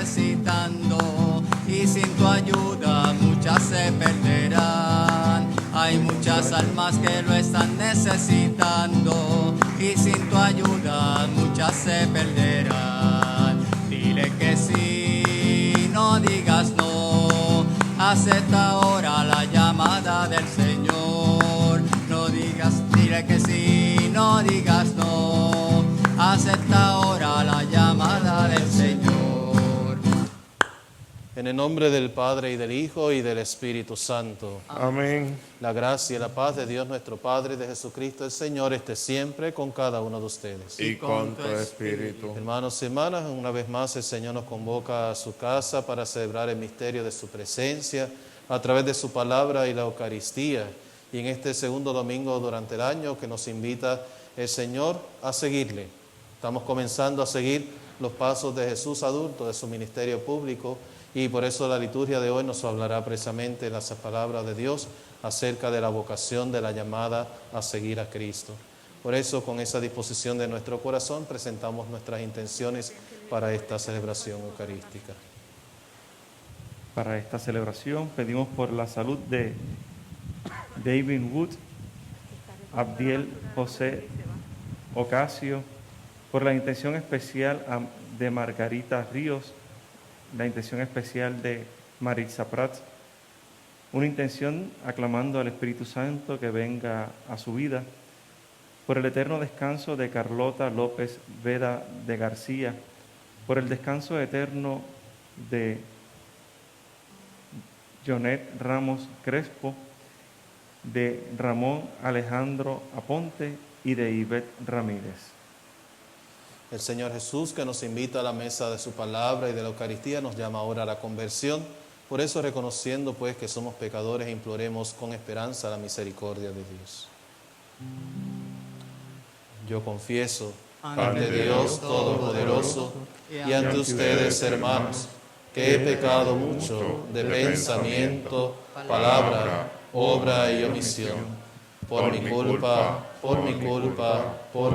necesitando, y sin tu ayuda muchas se perderán. Hay muchas almas que lo están necesitando, y sin tu ayuda muchas se perderán. Dile que sí, no digas no, acepta ahora la llamada del Señor. No digas, dile que sí, no digas no, acepta ahora la llamada del Señor. En el nombre del Padre, y del Hijo, y del Espíritu Santo. Amén. La gracia y la paz de Dios nuestro Padre y de Jesucristo el Señor esté siempre con cada uno de ustedes. Y con tu espíritu. Hermanos y hermanas, una vez más el Señor nos convoca a su casa para celebrar el misterio de su presencia a través de su palabra y la Eucaristía. Y en este segundo domingo durante el año que nos invita el Señor a seguirle. Estamos comenzando a seguir los pasos de Jesús adulto, de su ministerio público, y por eso la liturgia de hoy nos hablará precisamente las palabras de Dios acerca de la vocación, de la llamada a seguir a Cristo. Por eso, con esa disposición de nuestro corazón, presentamos nuestras intenciones para esta celebración eucarística. Para esta celebración pedimos por la salud de David Wood, Abdiel José Ocasio, por la intención especial de Margarita Ríos, la intención especial de Maritza Prats, una intención aclamando al Espíritu Santo que venga a su vida, por el eterno descanso de Carlota López Veda de García, por el descanso eterno de Jonet Ramos Crespo, de Ramón Alejandro Aponte y de Ivette Ramírez. El Señor Jesús, que nos invita a la mesa de su palabra y de la Eucaristía, nos llama ahora a la conversión. Por eso, reconociendo pues que somos pecadores, imploremos con esperanza la misericordia de Dios. Yo confieso ante Dios Todopoderoso y ante ustedes, hermanos, que he pecado mucho de pensamiento, palabra, obra y omisión, por mi culpa, por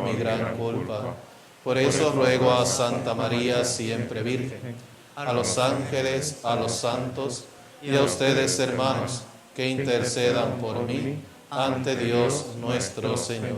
mi gran culpa. Por eso ruego a Santa María, siempre Virgen, a los ángeles, a los santos y a ustedes, hermanos, que intercedan por mí ante Dios nuestro Señor.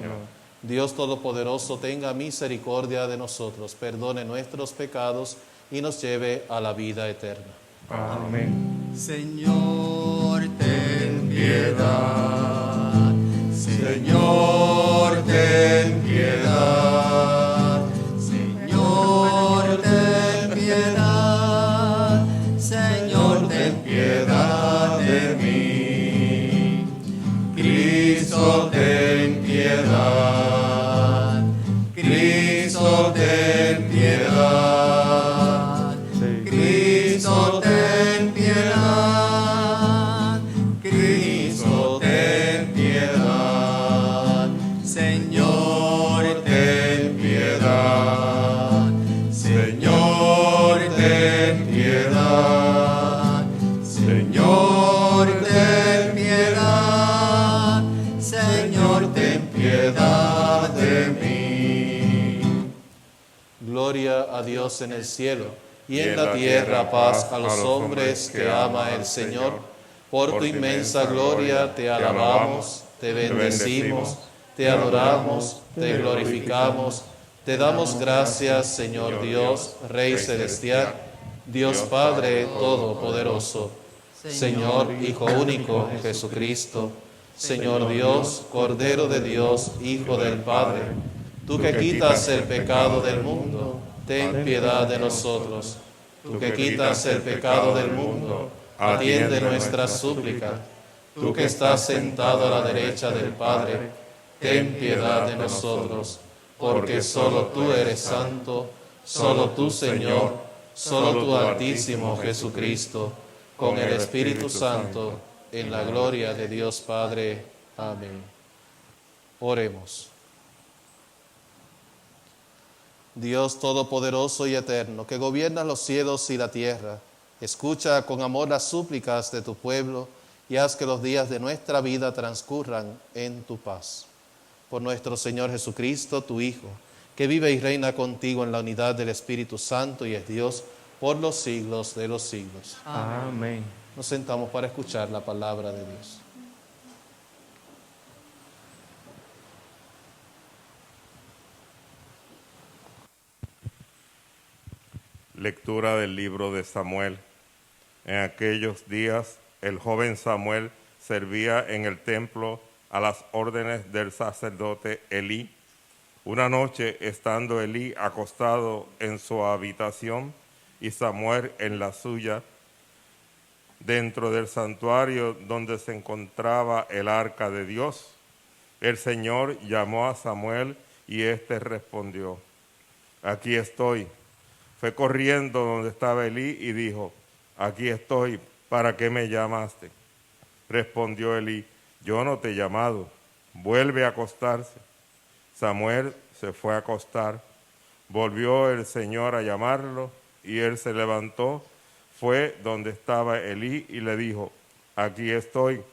Dios Todopoderoso tenga misericordia de nosotros, perdone nuestros pecados y nos lleve a la vida eterna. Amén. Señor, ten piedad. Señor, ten piedad. Señor, ten piedad. Señor, ten piedad de mí. Cristo, ten piedad. Cristo, ten piedad. Cristo, ten piedad. Cristo, ten piedad. Señor, ten piedad. Señor, ten piedad. Señor, ten piedad. Señor, ten piedad de mí. Gloria a Dios en el cielo y en la tierra paz a los hombres que ama el Señor. Por tu inmensa gloria te alabamos, te bendecimos, te adoramos, te glorificamos, te damos gracias, Señor Dios, Rey celestial, Dios Padre todopoderoso, Señor Hijo único Jesucristo, Señor Dios, Cordero de Dios, Hijo del Padre, tú que quitas el pecado del mundo, ten piedad de nosotros. Tú que quitas el pecado del mundo, atiende nuestra súplica. Tú que estás sentado a la derecha del Padre, ten piedad de nosotros, porque solo tú eres santo, solo tú, Señor, solo tú, Altísimo Jesucristo, con el Espíritu Santo, en la gloria de Dios Padre. Amén. Oremos. Dios Todopoderoso y Eterno, que gobiernas los cielos y la tierra, escucha con amor las súplicas de tu pueblo y haz que los días de nuestra vida transcurran en tu paz. Por nuestro Señor Jesucristo, tu Hijo, que vive y reina contigo en la unidad del Espíritu Santo y es Dios por los siglos de los siglos. Amén. Nos sentamos para escuchar la palabra de Dios. Lectura del libro de Samuel. En aquellos días, el joven Samuel servía en el templo a las órdenes del sacerdote Elí. Una noche, estando Elí acostado en su habitación y Samuel en la suya, dentro del santuario donde se encontraba el arca de Dios, el Señor llamó a Samuel y éste respondió: Aquí estoy. Fue corriendo donde estaba Elí y dijo: Aquí estoy, ¿para qué me llamaste? Respondió Elí: Yo no te he llamado, vuelve a acostarse. Samuel se fue a acostar. Volvió el Señor a llamarlo y él se levantó, fue donde estaba Elí y le dijo: Aquí estoy,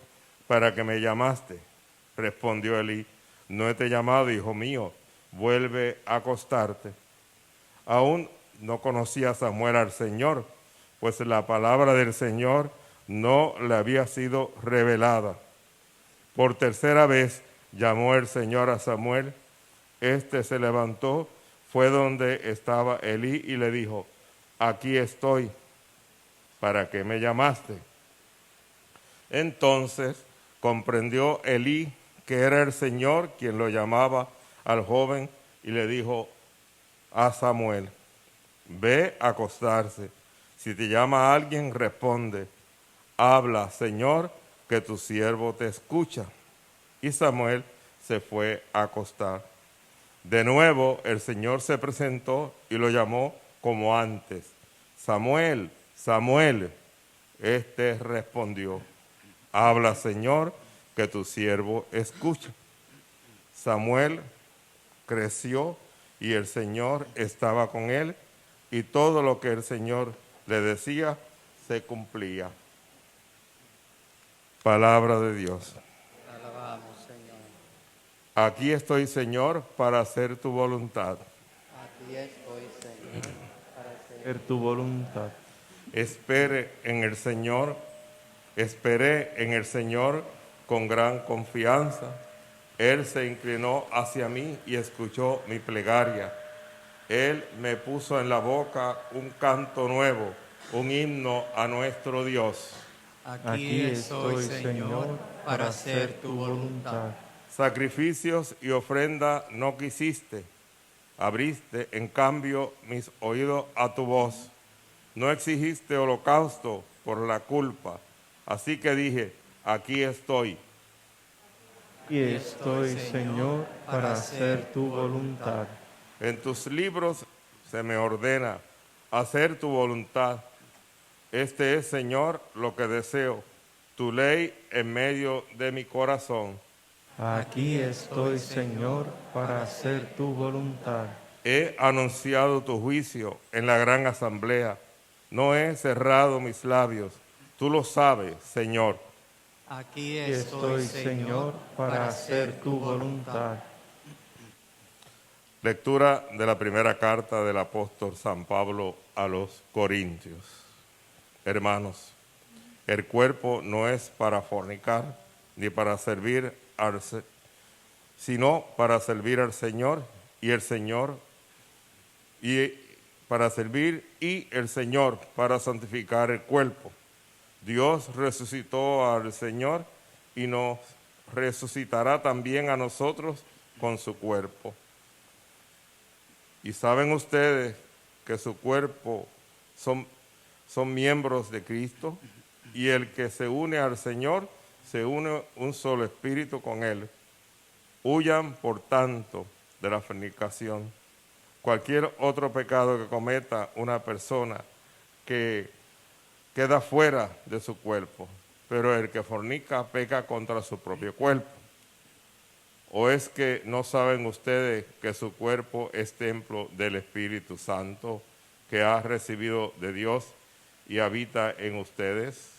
¿para qué me llamaste? Respondió Elí: No te he llamado, hijo mío, vuelve a acostarte. Aún no conocía Samuel al Señor, pues la palabra del Señor no le había sido revelada. Por tercera vez llamó el Señor a Samuel. Este se levantó, fue donde estaba Elí y le dijo: Aquí estoy, ¿para qué me llamaste? Entonces comprendió Elí que era el Señor quien lo llamaba al joven y le dijo a Samuel: Ve a acostarse. Si te llama alguien, responde: Habla, Señor, que tu siervo te escucha. Y Samuel se fue a acostar. De nuevo el Señor se presentó y lo llamó como antes: Samuel, Samuel. Este respondió: Habla, Señor, que tu siervo escucha. Samuel creció y el Señor estaba con él, y todo lo que el Señor le decía se cumplía. Palabra de Dios. Alabamos, Señor. Aquí estoy, Señor, para hacer tu voluntad. Aquí estoy, Señor, para Hacer tu voluntad. Esperé en el Señor con gran confianza. Él se inclinó hacia mí y escuchó mi plegaria. Él me puso en la boca un canto nuevo, un himno a nuestro Dios. Aquí estoy, Señor, para hacer tu voluntad. Sacrificios y ofrenda no quisiste. Abriste, en cambio, mis oídos a tu voz. No exigiste holocausto por la culpa. Así que dije: Aquí estoy. Y estoy, Señor, para hacer tu voluntad. En tus libros se me ordena hacer tu voluntad. Este es, Señor, lo que deseo, tu ley en medio de mi corazón. Aquí estoy, Señor, para hacer tu voluntad. He anunciado tu juicio en la gran asamblea. No he cerrado mis labios. Tú lo sabes, Señor. Aquí Y estoy, Señor, para hacer tu voluntad. Lectura de la primera carta del apóstol San Pablo a los Corintios. Hermanos, el cuerpo no es para fornicar ni para servir sino para servir al Señor, y el Señor para servir, y el Señor para santificar el cuerpo. Dios resucitó al Señor y nos resucitará también a nosotros con su cuerpo. Y saben ustedes que su cuerpo son miembros de Cristo, y el que se une al Señor se une un solo espíritu con Él. Huyan, por tanto, de la fornicación. Cualquier otro pecado que cometa una persona que queda fuera de su cuerpo, pero el que fornica peca contra su propio cuerpo. ¿O es que no saben ustedes que su cuerpo es templo del Espíritu Santo que ha recibido de Dios y habita en ustedes?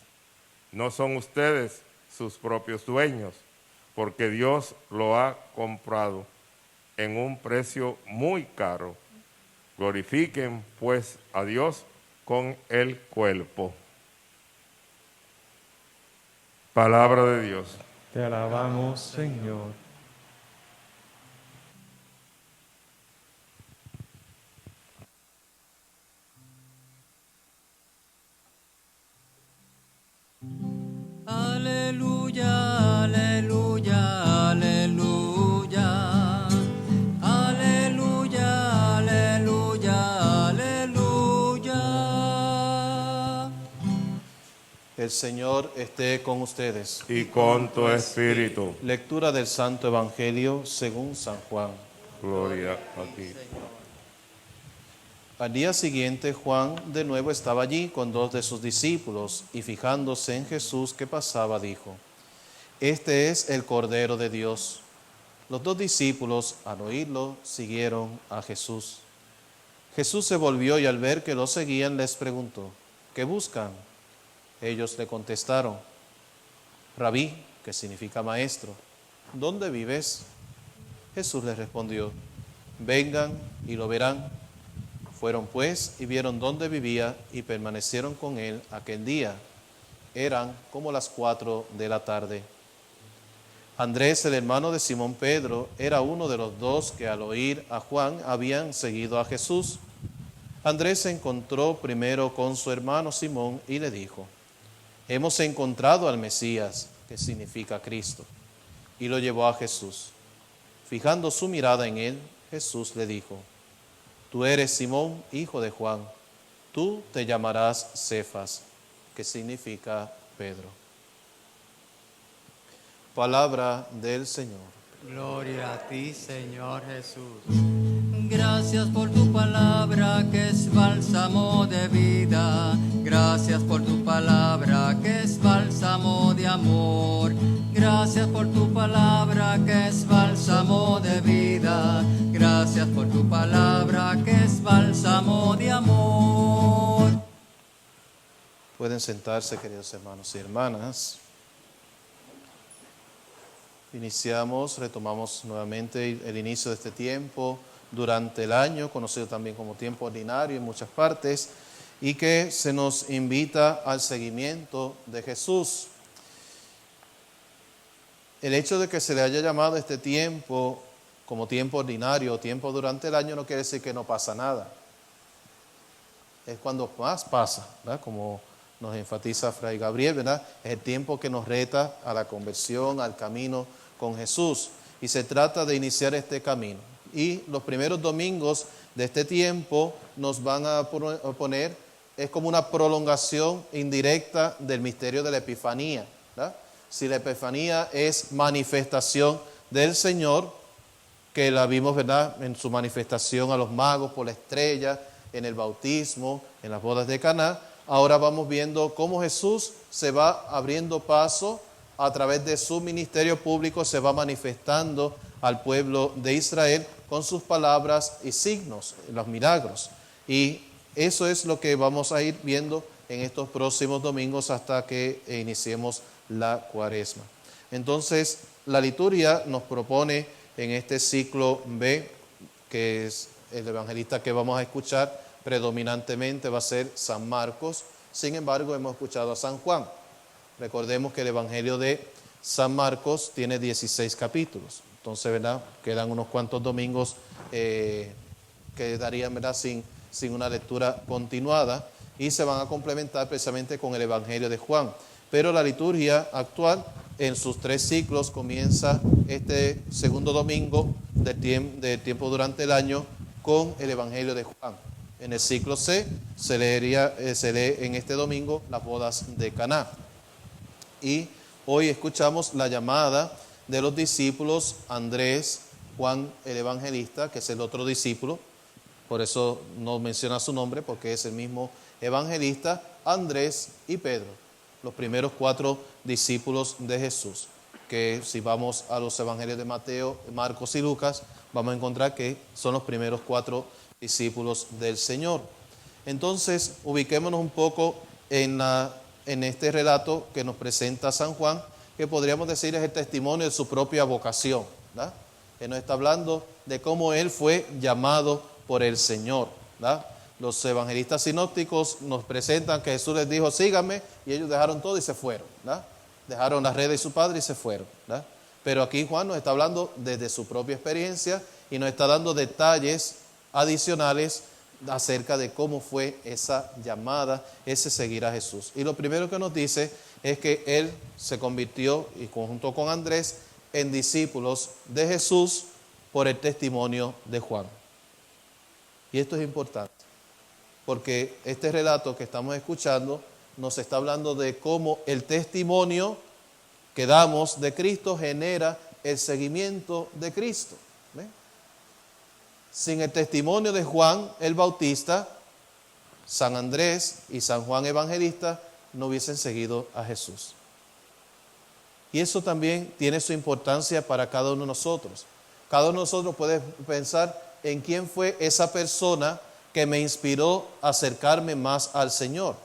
¿No son ustedes sus propios dueños? Porque Dios lo ha comprado en un precio muy caro. Glorifiquen pues a Dios con el cuerpo. Palabra de Dios. Te alabamos, Señor. Aleluya, aleluya, aleluya. Aleluya, aleluya, aleluya. El Señor esté con ustedes. Y con tu espíritu. Lectura del Santo Evangelio según San Juan. Gloria a ti. Al día siguiente, Juan de nuevo estaba allí con 2 de sus discípulos, y fijándose en Jesús que pasaba, dijo: Este es el Cordero de Dios. Los 2 discípulos, al oírlo, siguieron a Jesús. Jesús se volvió y al ver que lo seguían, les preguntó: ¿Qué buscan? Ellos le contestaron: Rabí, que significa maestro, ¿dónde vives? Jesús les respondió: Vengan y lo verán. Fueron pues y vieron dónde vivía y permanecieron con él aquel día. Eran como las 4 de la tarde. Andrés, el hermano de Simón Pedro, era uno de los 2 que al oír a Juan habían seguido a Jesús. Andrés se encontró primero con su hermano Simón y le dijo: Hemos encontrado al Mesías, que significa Cristo. Y lo llevó a Jesús. Fijando su mirada en él, Jesús le dijo: Tú eres Simón, hijo de Juan. Tú te llamarás Cefas, que significa Pedro. Palabra del Señor. Gloria a ti, Señor Jesús. Gracias por tu palabra que es bálsamo de vida. Gracias por tu palabra que es bálsamo de amor. Gracias por tu palabra que es bálsamo de vida. Gracias por tu palabra que es bálsamo de amor. Pueden sentarse, queridos hermanos y hermanas. Retomamos nuevamente el inicio de este tiempo durante el año, conocido también como tiempo ordinario en muchas partes, y que se nos invita al seguimiento de Jesús. El hecho de que se le haya llamado este tiempo como tiempo ordinario o tiempo durante el año no quiere decir que no pasa nada. Es cuando más pasa, ¿verdad? Como nos enfatiza Fray Gabriel, ¿verdad? Es el tiempo que nos reta a la conversión, al camino con Jesús. Y se trata de iniciar este camino. Y los primeros domingos de este tiempo nos van a poner, es como una prolongación indirecta del misterio de la Epifanía, ¿verdad? Si la Epifanía es manifestación del Señor, que la vimos, ¿verdad?, en su manifestación a los magos por la estrella, en el bautismo, en las bodas de Caná. Ahora vamos viendo cómo Jesús se va abriendo paso a través de su ministerio público, se va manifestando al pueblo de Israel con sus palabras y signos, los milagros. Y eso es lo que vamos a ir viendo en estos próximos domingos hasta que iniciemos la Cuaresma. Entonces, la liturgia nos propone en este ciclo B, que es el evangelista que vamos a escuchar predominantemente va a ser San Marcos. Sin embargo, hemos escuchado a San Juan. Recordemos que el Evangelio de San Marcos tiene 16 capítulos. Entonces, ¿verdad?, quedan unos cuantos domingos que darían, ¿verdad?, sin una lectura continuada, y se van a complementar precisamente con el Evangelio de Juan. Pero la liturgia actual, en sus 3 ciclos, comienza este segundo domingo del tiempo durante el año con el Evangelio de Juan. En el ciclo C se lee en este domingo las bodas de Caná. Y hoy escuchamos la llamada de los discípulos Andrés, Juan el evangelista, que es el otro discípulo. Por eso no menciona su nombre, porque es el mismo evangelista, Andrés y Pedro, los primeros 4 discípulos de Jesús. Que si vamos a los evangelios de Mateo, Marcos y Lucas, vamos a encontrar que son los primeros 4 discípulos del Señor. Entonces, ubiquémonos un poco en este relato que nos presenta San Juan, que podríamos decir es el testimonio de su propia vocación, ¿verdad? Él nos está hablando de cómo él fue llamado por el Señor, ¿verdad? Los evangelistas sinópticos nos presentan que Jesús les dijo, síganme, y ellos dejaron todo y se fueron, ¿verdad? Dejaron las redes de su padre y se fueron, ¿verdad? Pero aquí Juan nos está hablando desde su propia experiencia y nos está dando detalles adicionales acerca de cómo fue esa llamada, ese seguir a Jesús. Y lo primero que nos dice es que él se convirtió, y junto con Andrés, en discípulos de Jesús por el testimonio de Juan. Y esto es importante, porque este relato que estamos escuchando nos está hablando de cómo el testimonio que damos de Cristo genera el seguimiento de Cristo. ¿Ve? Sin el testimonio de Juan el Bautista, San Andrés y San Juan Evangelista no hubiesen seguido a Jesús. Y eso también tiene su importancia para cada uno de nosotros. Cada uno de nosotros puede pensar en quién fue esa persona que me inspiró a acercarme más al Señor.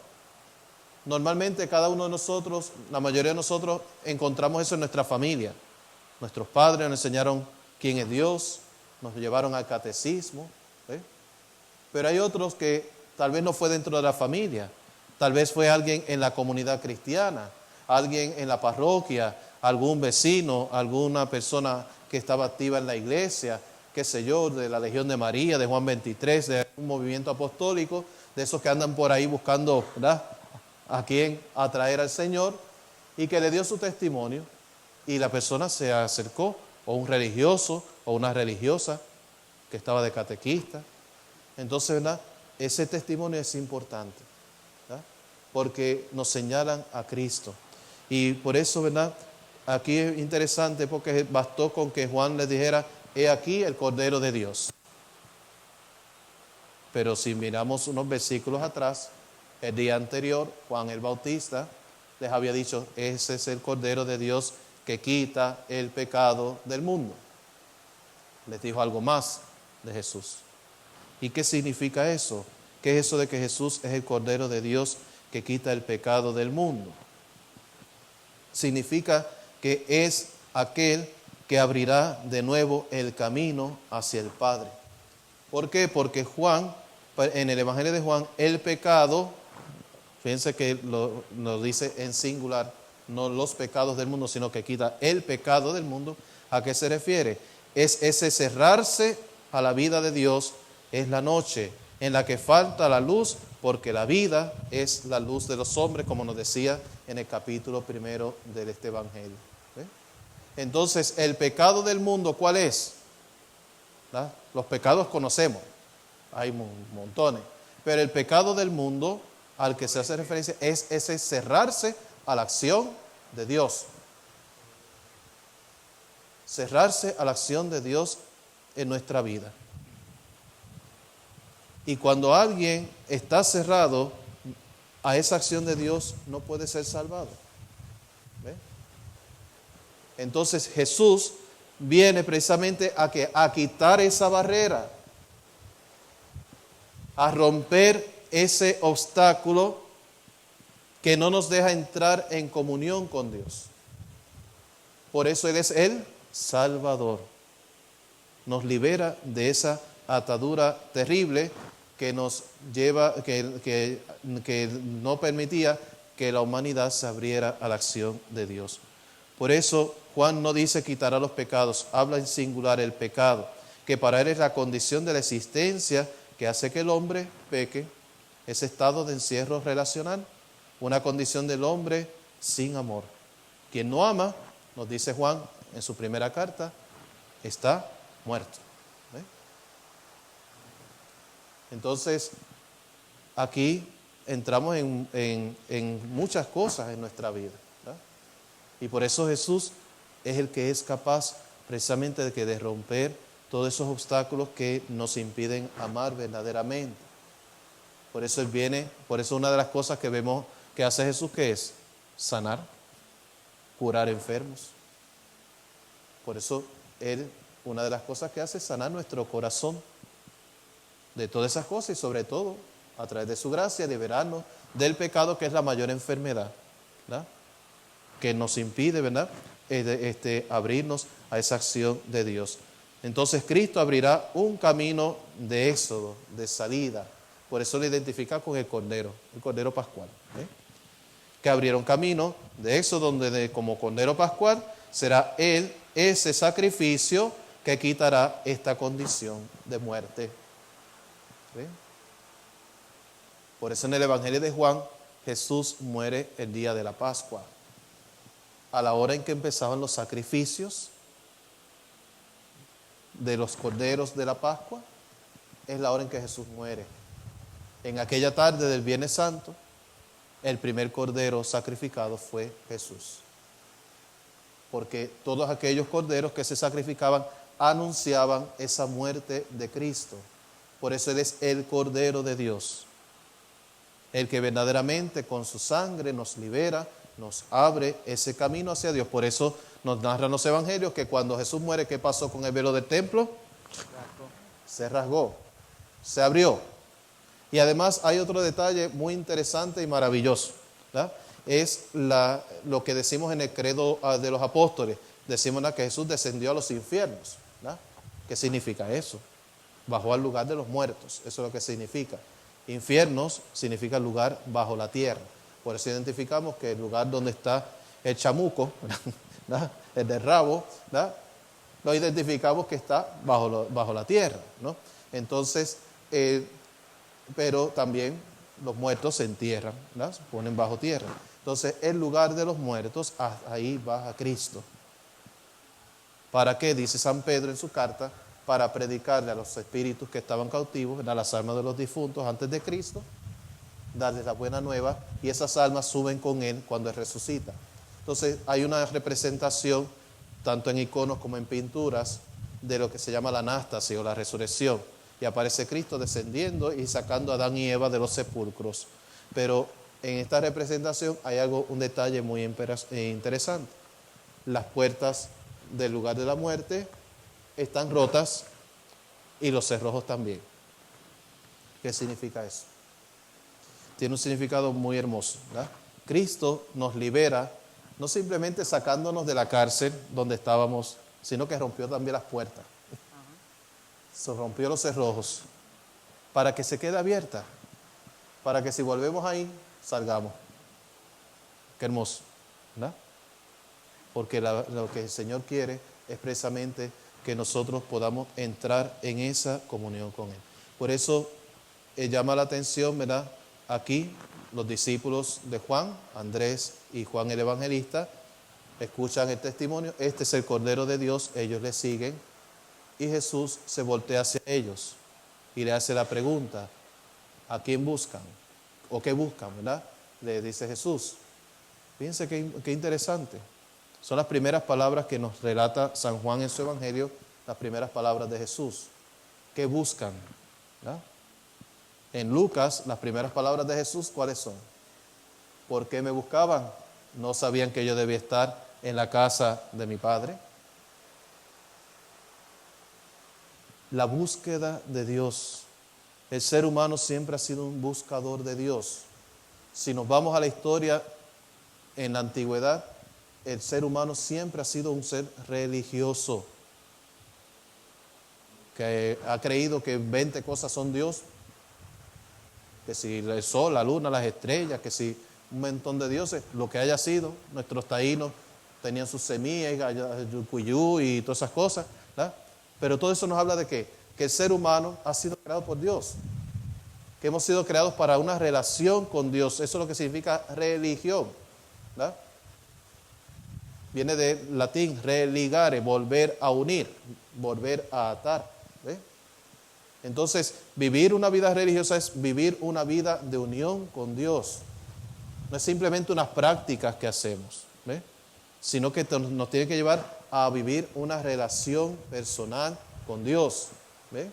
Normalmente cada uno de nosotros, la mayoría de nosotros, encontramos eso en nuestra familia. Nuestros padres nos enseñaron quién es Dios, nos llevaron al catecismo. ¿Eh? Pero hay otros que tal vez no fue dentro de la familia, tal vez fue alguien en la comunidad cristiana, alguien en la parroquia, algún vecino, alguna persona que estaba activa en la iglesia, qué sé yo, de la Legión de María, de Juan 23, de un movimiento apostólico, de esos que andan por ahí buscando, ¿verdad?, a quién atraer al Señor, y que le dio su testimonio, y la persona se acercó, o un religioso, o una religiosa, que estaba de catequista. Entonces, ¿verdad?, ese testimonio es importante, ¿verdad?, porque nos señalan a Cristo. Y por eso, ¿verdad?, aquí es interesante, porque bastó con que Juan les dijera, he aquí el Cordero de Dios. Pero si miramos unos versículos atrás, el día anterior, Juan el Bautista les había dicho, ese es el Cordero de Dios que quita el pecado del mundo. Les dijo algo más de Jesús. ¿Y qué significa eso? ¿Qué es eso de que Jesús es el Cordero de Dios que quita el pecado del mundo? Significa que es aquel que abrirá de nuevo el camino hacia el Padre. ¿Por qué? Porque Juan, en el Evangelio de Juan, el pecado, fíjense que lo dice en singular, no los pecados del mundo, sino que quita el pecado del mundo. ¿A qué se refiere? Es ese cerrarse a la vida de Dios, es la noche en la que falta la luz, porque la vida es la luz de los hombres, como nos decía en el capítulo 1 de este Evangelio. ¿Ve? Entonces, el pecado del mundo, ¿cuál es? ¿Verdad? Los pecados conocemos, hay montones, pero el pecado del mundo al que se hace referencia es ese cerrarse a la acción de Dios. Cerrarse a la acción de Dios en nuestra vida. Y cuando alguien está cerrado a esa acción de Dios, no puede ser salvado. ¿Ve? Entonces Jesús viene precisamente a quitar esa barrera, a romper ese obstáculo que no nos deja entrar en comunión con Dios. Por eso Él es el Salvador. Nos libera de esa atadura terrible que nos lleva, que no permitía que la humanidad se abriera a la acción de Dios. Por eso Juan no dice quitará los pecados, habla en singular el pecado, que para él es la condición de la existencia que hace que el hombre peque, ese estado de encierro relacional, una condición del hombre sin amor. Quien no ama, nos dice Juan en su primera carta, está muerto. ¿Ve? Entonces, aquí entramos en muchas cosas en nuestra vida, ¿verdad? Y por eso Jesús es el que es capaz precisamente de romper todos esos obstáculos que nos impiden amar verdaderamente. Por eso Él viene, por eso una de las cosas que vemos que hace Jesús, que es sanar, curar enfermos. Por eso Él, una de las cosas que hace es sanar nuestro corazón de todas esas cosas y sobre todo, a través de su gracia, liberarnos del pecado, que es la mayor enfermedad, ¿verdad?, que nos impide, ¿verdad?, abrirnos a esa acción de Dios. Entonces Cristo abrirá un camino de éxodo, de salida, Por eso lo identifica con el cordero pascual. Que abrieron camino de Éxodo, donde como cordero pascual será Él ese sacrificio que quitará esta condición de muerte. ¿Sí? Por eso en el Evangelio de Juan, Jesús muere el día de la Pascua. A la hora en que empezaban los sacrificios de los corderos de la Pascua, es la hora en que Jesús muere. En aquella tarde del Viernes Santo, el primer cordero sacrificado fue Jesús. Porque todos aquellos corderos que se sacrificaban anunciaban esa muerte de Cristo. Por eso Él es el Cordero de Dios, el que verdaderamente con su sangre nos libera, nos abre ese camino hacia Dios. Por eso nos narran los evangelios que cuando Jesús muere, ¿qué pasó con el velo del templo? Se rasgó, se abrió. Y además hay otro detalle muy interesante y maravilloso, ¿verdad? Es lo que decimos en el credo de los apóstoles. Decimos que Jesús descendió a los infiernos, ¿verdad? ¿Qué significa eso? Bajó al lugar de los muertos, eso es lo que significa. Infiernos significa lugar bajo la tierra. Por eso identificamos que el lugar donde está el chamuco, ¿verdad? El del rabo, ¿verdad? Lo identificamos que está bajo la tierra, ¿no? Entonces, pero también los muertos se entierran, ¿verdad? Se ponen bajo tierra. Entonces, el lugar de los muertos, ahí baja Cristo. ¿Para qué? Dice San Pedro en su carta, para predicarle a los espíritus que estaban cautivos, a las almas de los difuntos antes de Cristo, darles la buena nueva, y esas almas suben con Él cuando Él resucita. Entonces, hay una representación, tanto en iconos como en pinturas, de lo que se llama la anástasis o la resurrección. Y aparece Cristo descendiendo y sacando a Adán y Eva de los sepulcros. Pero en esta representación hay un detalle muy interesante. Las puertas del lugar de la muerte están rotas y los cerrojos también. ¿Qué significa eso? Tiene un significado muy hermoso, ¿verdad? Cristo nos libera, no simplemente sacándonos de la cárcel donde estábamos, sino que rompió también las puertas. Se rompió los cerrojos para que se quede abierta, para que si volvemos ahí, salgamos. Qué hermoso, ¿verdad? Porque lo que el Señor quiere es precisamente que nosotros podamos entrar en esa comunión con Él. Por eso llama la atención, ¿verdad? Aquí los discípulos de Juan, Andrés y Juan el Evangelista, escuchan el testimonio. Este es el Cordero de Dios, ellos le siguen. Y Jesús se voltea hacia ellos y le hace la pregunta, ¿a quién buscan? ¿O qué buscan? ¿Verdad? Le dice Jesús. Fíjense qué interesante. Son las primeras palabras que nos relata San Juan en su Evangelio, las primeras palabras de Jesús. ¿Qué buscan? ¿Verdad? En Lucas, las primeras palabras de Jesús, ¿cuáles son? ¿Por qué me buscaban? ¿No sabían que yo debía estar en la casa de mi Padre? La búsqueda de Dios. El ser humano siempre ha sido un buscador de Dios. Si nos vamos a la historia en la antigüedad, el ser humano siempre ha sido un ser religioso, que ha creído que 20 cosas son Dios, que si el sol, la luna, las estrellas, que si un montón de dioses, lo que haya sido. Nuestros taínos tenían sus semillas, yucuyú y todas esas cosas, ¿verdad? Pero todo eso nos habla de ¿qué? Que el ser humano ha sido creado por Dios, que hemos sido creados para una relación con Dios. Eso es lo que significa religión, ¿verdad? Viene del latín religare, volver a unir, volver a atar, ¿ve? Entonces, vivir una vida religiosa es vivir una vida de unión con Dios. No es simplemente unas prácticas que hacemos, ¿ve? Sino que nos tiene que llevar a vivir una relación personal con Dios, ¿ve?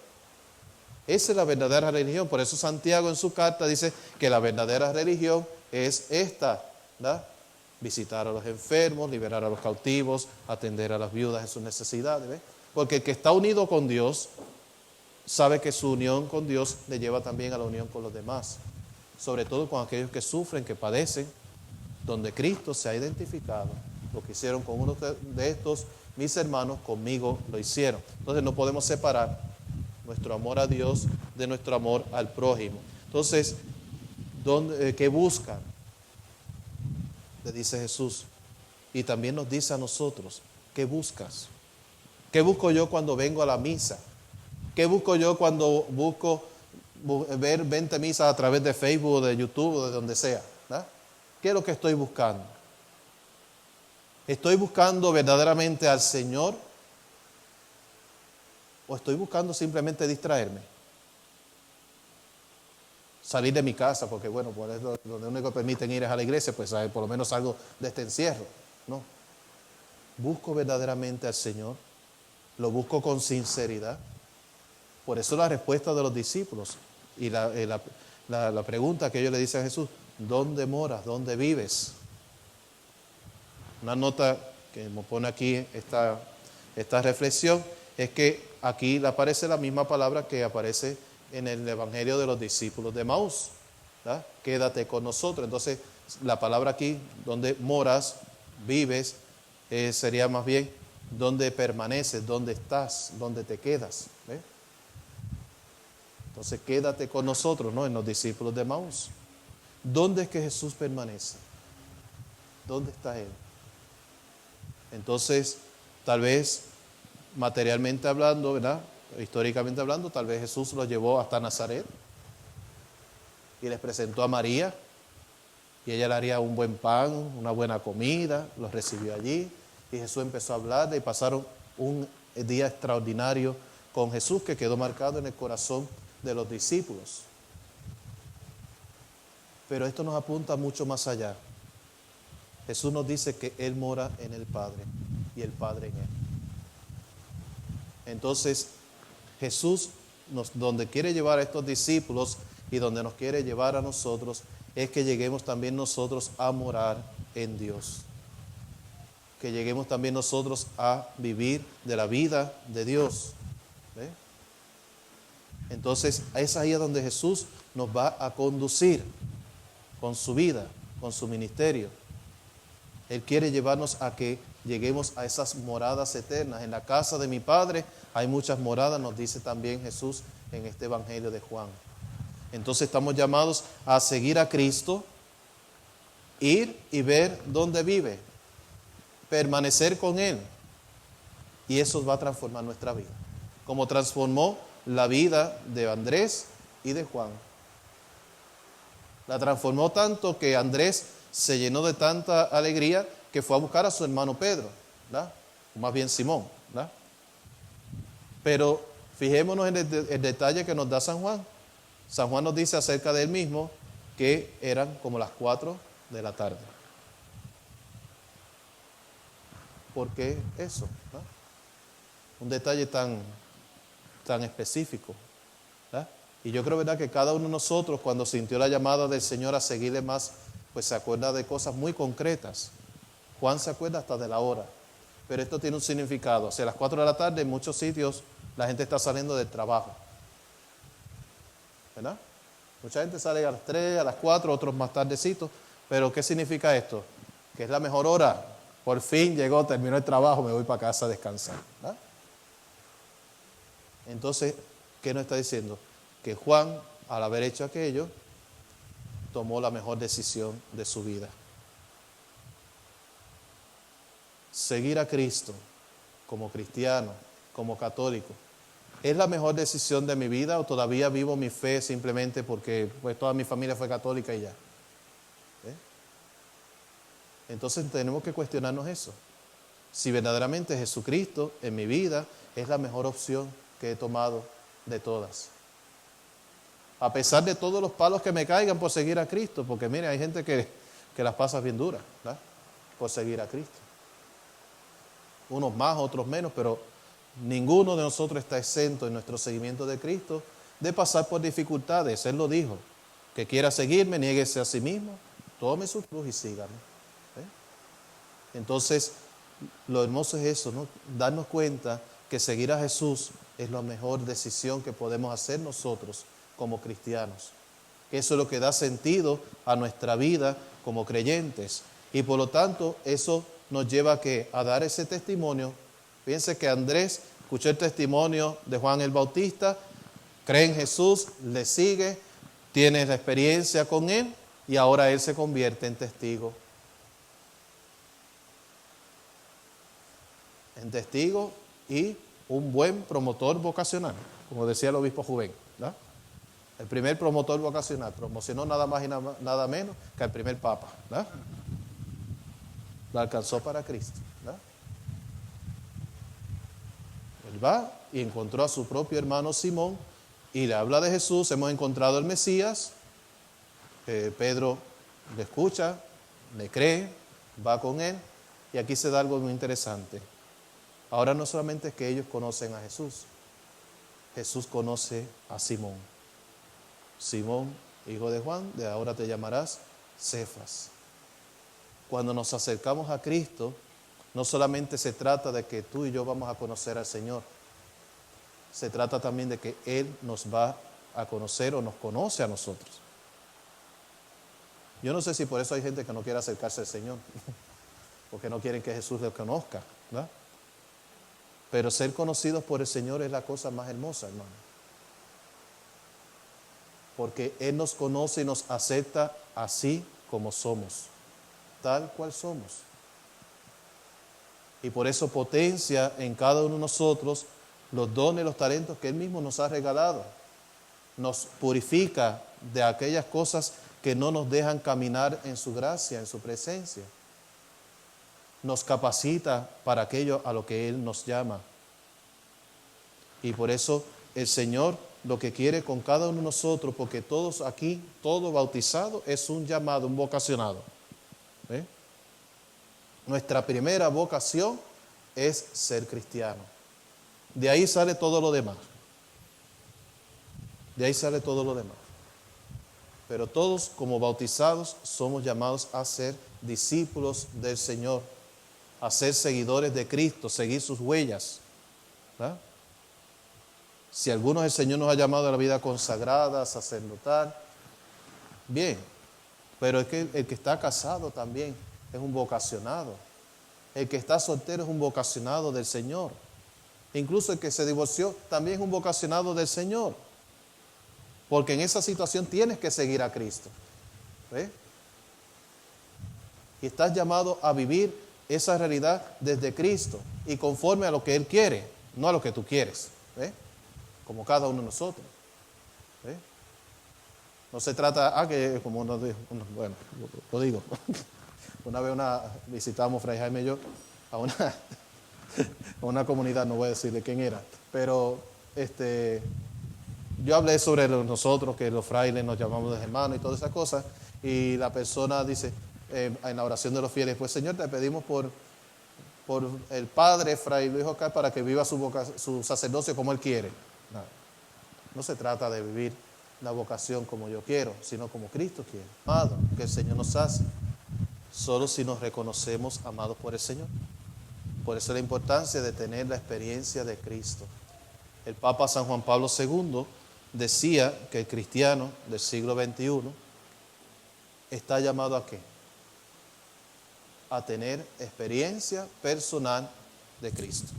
Esa es la verdadera religión. Por eso Santiago en su carta dice que la verdadera religión es esta, ¿verdad? Visitar a los enfermos, liberar a los cautivos, atender a las viudas en sus necesidades, ¿ve? Porque el que está unido con Dios sabe que su unión con Dios le lleva también a la unión con los demás, sobre todo con aquellos que sufren, que padecen, donde Cristo se ha identificado. Lo que hicieron con uno de estos, mis hermanos, conmigo lo hicieron. Entonces no podemos separar nuestro amor a Dios de nuestro amor al prójimo. Entonces, ¿qué buscan? Le dice Jesús. Y también nos dice a nosotros, ¿qué buscas? ¿Qué busco yo cuando vengo a la misa? ¿Qué busco yo cuando busco ver 20 misas a través de Facebook, de YouTube o de donde sea? ¿Verdad? ¿Qué es lo que estoy buscando? ¿Estoy buscando verdaderamente al Señor? ¿O estoy buscando simplemente distraerme? Salir de mi casa, porque bueno, por eso donde único permiten ir es a la iglesia, pues por lo menos salgo de este encierro. No. Busco verdaderamente al Señor. Lo busco con sinceridad. Por eso la respuesta de los discípulos y la pregunta que ellos le dicen a Jesús, ¿dónde moras? ¿Dónde vives? Una nota que me pone aquí esta reflexión es que aquí aparece la misma palabra que aparece en el Evangelio de los discípulos de Emaús. ¿Verdad? Quédate con nosotros. Entonces, la palabra aquí, donde moras, vives, sería más bien donde permaneces, donde estás, donde te quedas. ¿Ve? Entonces, quédate con nosotros, ¿no? En los discípulos de Emaús. ¿Dónde es que Jesús permanece? ¿Dónde está Él? Entonces, tal vez materialmente hablando, ¿verdad? Históricamente hablando, tal vez Jesús los llevó hasta Nazaret y les presentó a María y ella le haría un buen pan, una buena comida, los recibió allí y Jesús empezó a hablar y pasaron un día extraordinario con Jesús que quedó marcado en el corazón de los discípulos. Pero esto nos apunta mucho más allá. Jesús nos dice que Él mora en el Padre y el Padre en Él. Entonces, Jesús, donde quiere llevar a estos discípulos y donde nos quiere llevar a nosotros, es que lleguemos también nosotros a morar en Dios. Que lleguemos también nosotros a vivir de la vida de Dios. ¿Ve? Entonces, es ahí donde Jesús nos va a conducir con su vida, con su ministerio. Él quiere llevarnos a que lleguemos a esas moradas eternas. En la casa de mi Padre hay muchas moradas, nos dice también Jesús en este Evangelio de Juan. Entonces estamos llamados a seguir a Cristo, ir y ver dónde vive, permanecer con Él. Y eso va a transformar nuestra vida, como transformó la vida de Andrés y de Juan. La transformó tanto que Andrés se llenó de tanta alegría que fue a buscar a su hermano Pedro, ¿verdad? O más bien Simón, ¿verdad? Pero fijémonos en el detalle que nos da San Juan. San Juan nos dice acerca de él mismo que eran como las 4 de la tarde. ¿Por qué eso? ¿Verdad? Un detalle tan específico, ¿verdad? Y yo creo, ¿verdad?, que cada uno de nosotros cuando sintió la llamada del Señor a seguirle más, pues se acuerda de cosas muy concretas. Juan se acuerda hasta de la hora, pero esto tiene un significado. O sea, a las 4 de la tarde en muchos sitios la gente está saliendo del trabajo, ¿verdad? Mucha gente sale a las 3, a las 4, otros más tardecitos, pero ¿qué significa esto? Que es la mejor hora. Por fin llegó, terminó el trabajo, me voy para casa a descansar, ¿verdad? Entonces, ¿qué nos está diciendo? Que Juan, al haber hecho aquello, tomó la mejor decisión de su vida. Seguir a Cristo como cristiano, como católico, ¿es la mejor decisión de mi vida o todavía vivo mi fe simplemente porque pues toda mi familia fue católica y ya? Entonces tenemos que cuestionarnos eso. Si verdaderamente Jesucristo en mi vida es la mejor opción que he tomado de todas. A pesar de todos los palos que me caigan por seguir a Cristo, porque mire, hay gente que las pasa bien duras, ¿verdad?, por seguir a Cristo. Unos más, otros menos, pero ninguno de nosotros está exento en nuestro seguimiento de Cristo de pasar por dificultades. Él lo dijo, que quiera seguirme, niéguese a sí mismo, tome su cruz y sígame. Entonces, lo hermoso es eso, ¿no? Darnos cuenta que seguir a Jesús es la mejor decisión que podemos hacer nosotros como cristianos. Que eso es lo que da sentido a nuestra vida como creyentes. Y por lo tanto, eso nos lleva a dar ese testimonio. Fíjense que Andrés escuchó el testimonio de Juan el Bautista, cree en Jesús, le sigue, tienes la experiencia con Él y ahora Él se convierte en testigo. En testigo y un buen promotor vocacional, como decía el obispo Juven, ¿no? El primer promotor vocacional promocionó nada más y nada menos que el primer papa, ¿no? Lo alcanzó para Cristo, ¿no? Él va y encontró a su propio hermano Simón y le habla de Jesús. Hemos encontrado al Mesías. Pedro le escucha, le cree, va con él, y aquí se da algo muy interesante. Ahora no solamente es que ellos conocen a Jesús, Jesús conoce a Simón. Simón, hijo de Juan, de ahora te llamarás Cefas. Cuando nos acercamos a Cristo, no solamente se trata de que tú y yo vamos a conocer al Señor, se trata también de que Él nos va a conocer o nos conoce a nosotros. Yo no sé si por eso hay gente que no quiere acercarse al Señor, porque no quieren que Jesús les conozca, ¿verdad? Pero ser conocidos por el Señor es la cosa más hermosa, hermano. Porque Él nos conoce y nos acepta así como somos, tal cual somos. Y por eso potencia en cada uno de nosotros los dones, los talentos que Él mismo nos ha regalado. Nos purifica de aquellas cosas que no nos dejan caminar en su gracia, en su presencia. Nos capacita para aquello a lo que Él nos llama. Y por eso el Señor lo que quiere con cada uno de nosotros, porque todos aquí, todo bautizado es un llamado, un vocacionado. ¿Eh? Nuestra primera vocación es ser cristiano. De ahí sale todo lo demás. De ahí sale todo lo demás. Pero todos como bautizados somos llamados a ser discípulos del Señor, a ser seguidores de Cristo, seguir sus huellas, ¿verdad? Si algunos el Señor nos ha llamado a la vida consagrada, sacerdotal, bien, pero es que el que está casado también es un vocacionado. El que está soltero es un vocacionado del Señor. Incluso el que se divorció también es un vocacionado del Señor. Porque en esa situación tienes que seguir a Cristo. ¿Ves? Y estás llamado a vivir esa realidad desde Cristo y conforme a lo que Él quiere, no a lo que tú quieres. ¿Ves? Como cada uno de nosotros. ¿Ves? No se trata, que como uno dijo, bueno, lo digo. Una vez visitamos, Fray Jaime y yo, a una comunidad, no voy a decir de quién era, pero yo hablé sobre nosotros, que los frailes nos llamamos de hermanos y todas esas cosas, y la persona dice, en la oración de los fieles, pues Señor, te pedimos por el Padre Fray Luis Oscar para que viva su sacerdocio como Él quiere. No se trata de vivir la vocación como yo quiero, sino como Cristo quiere. Amado, que el Señor nos hace, solo si nos reconocemos amados por el Señor. Por eso la importancia de tener la experiencia de Cristo. El Papa San Juan Pablo II decía que el cristiano del siglo XXI está llamado ¿a qué? A tener experiencia personal de Cristo.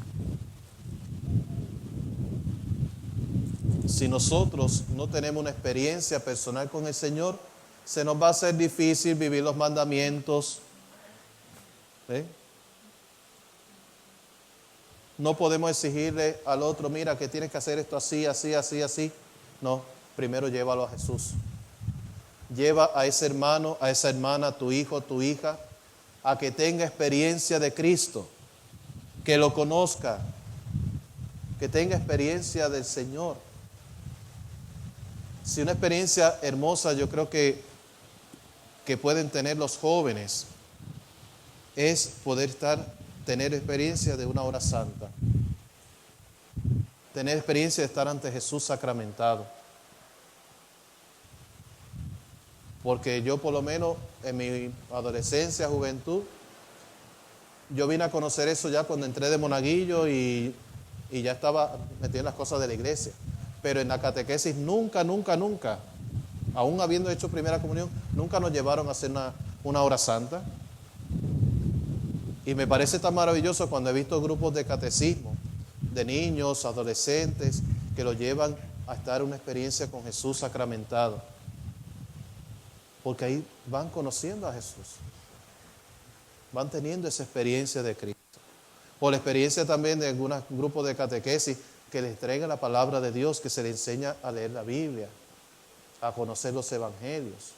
Si nosotros no tenemos una experiencia personal con el Señor, se nos va a hacer difícil vivir los mandamientos. ¿Sí? No podemos exigirle al otro, mira, que tienes que hacer esto así, así, así, así. No, primero llévalo a Jesús. Lleva a ese hermano, a esa hermana, a tu hijo, a tu hija, a que tenga experiencia de Cristo, que lo conozca, que tenga experiencia del Señor. Si una experiencia hermosa yo creo que pueden tener los jóvenes es poder tener experiencia de una hora santa, tener experiencia de estar ante Jesús sacramentado. Porque yo por lo menos en mi adolescencia, juventud, yo vine a conocer eso ya cuando entré de monaguillo y ya estaba metido en las cosas de la iglesia. Pero en la catequesis nunca, aún habiendo hecho primera comunión, nunca nos llevaron a hacer una hora santa. Y me parece tan maravilloso cuando he visto grupos de catecismo, de niños, adolescentes, que lo llevan a estar en una experiencia con Jesús sacramentado. porque ahí van conociendo a Jesús. Van teniendo esa experiencia de Cristo. O la experiencia también de algunos grupos de catequesis que les entrega la palabra de Dios, que se les enseña a leer la Biblia, a conocer los evangelios.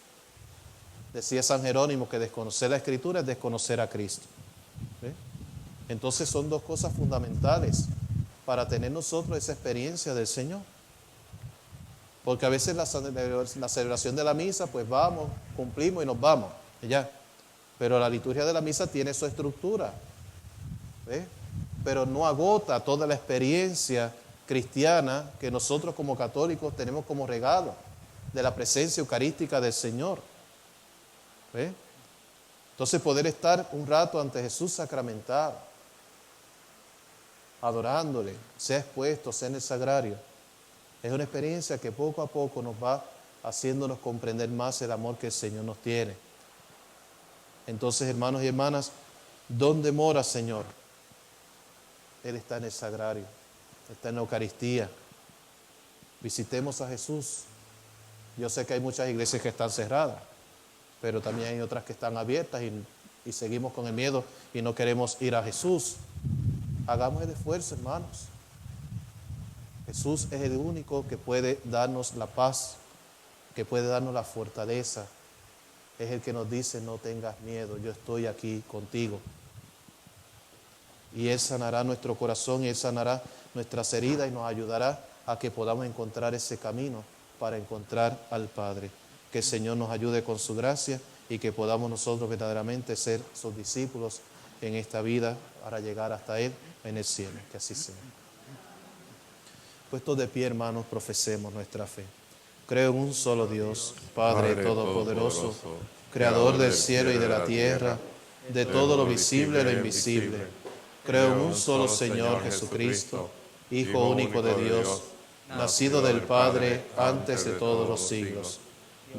Decía San Jerónimo que desconocer la Escritura es desconocer a Cristo. ¿Sí? Entonces son dos cosas fundamentales para tener nosotros esa experiencia del Señor. Porque a veces la celebración de la misa, pues vamos, cumplimos y nos vamos, y ya. Pero la liturgia de la misa tiene su estructura, ¿ves? Pero no agota toda la experiencia cristiana que nosotros como católicos tenemos como regalo de la presencia eucarística del Señor. ¿Ves? Entonces poder estar un rato ante Jesús sacramentado, adorándole, sea expuesto, sea en el sagrario, es una experiencia que poco a poco nos va haciéndonos comprender más el amor que el Señor nos tiene. Entonces, hermanos y hermanas, ¿dónde mora, Señor? Él está en el sagrario, está en la Eucaristía. Visitemos a Jesús. Yo sé que hay muchas iglesias que están cerradas, pero también hay otras que están abiertas y seguimos con el miedo y no queremos ir a Jesús. Hagamos el esfuerzo, hermanos. Jesús es el único que puede darnos la paz, que puede darnos la fortaleza. Es el que nos dice: no tengas miedo, yo estoy aquí contigo. Y Él sanará nuestro corazón y Él sanará nuestras heridas y nos ayudará a que podamos encontrar ese camino para encontrar al Padre. Que el Señor nos ayude con su gracia y que podamos nosotros verdaderamente ser sus discípulos en esta vida para llegar hasta Él en el cielo. Que así sea. Puestos de pie, hermanos, profesemos nuestra fe. Creo en un solo Dios, Padre Todopoderoso, Creador del cielo y de la tierra, de todo lo visible y lo invisible. Creo en un solo Señor Jesucristo, Hijo único de Dios, nacido del Padre antes de todos los siglos.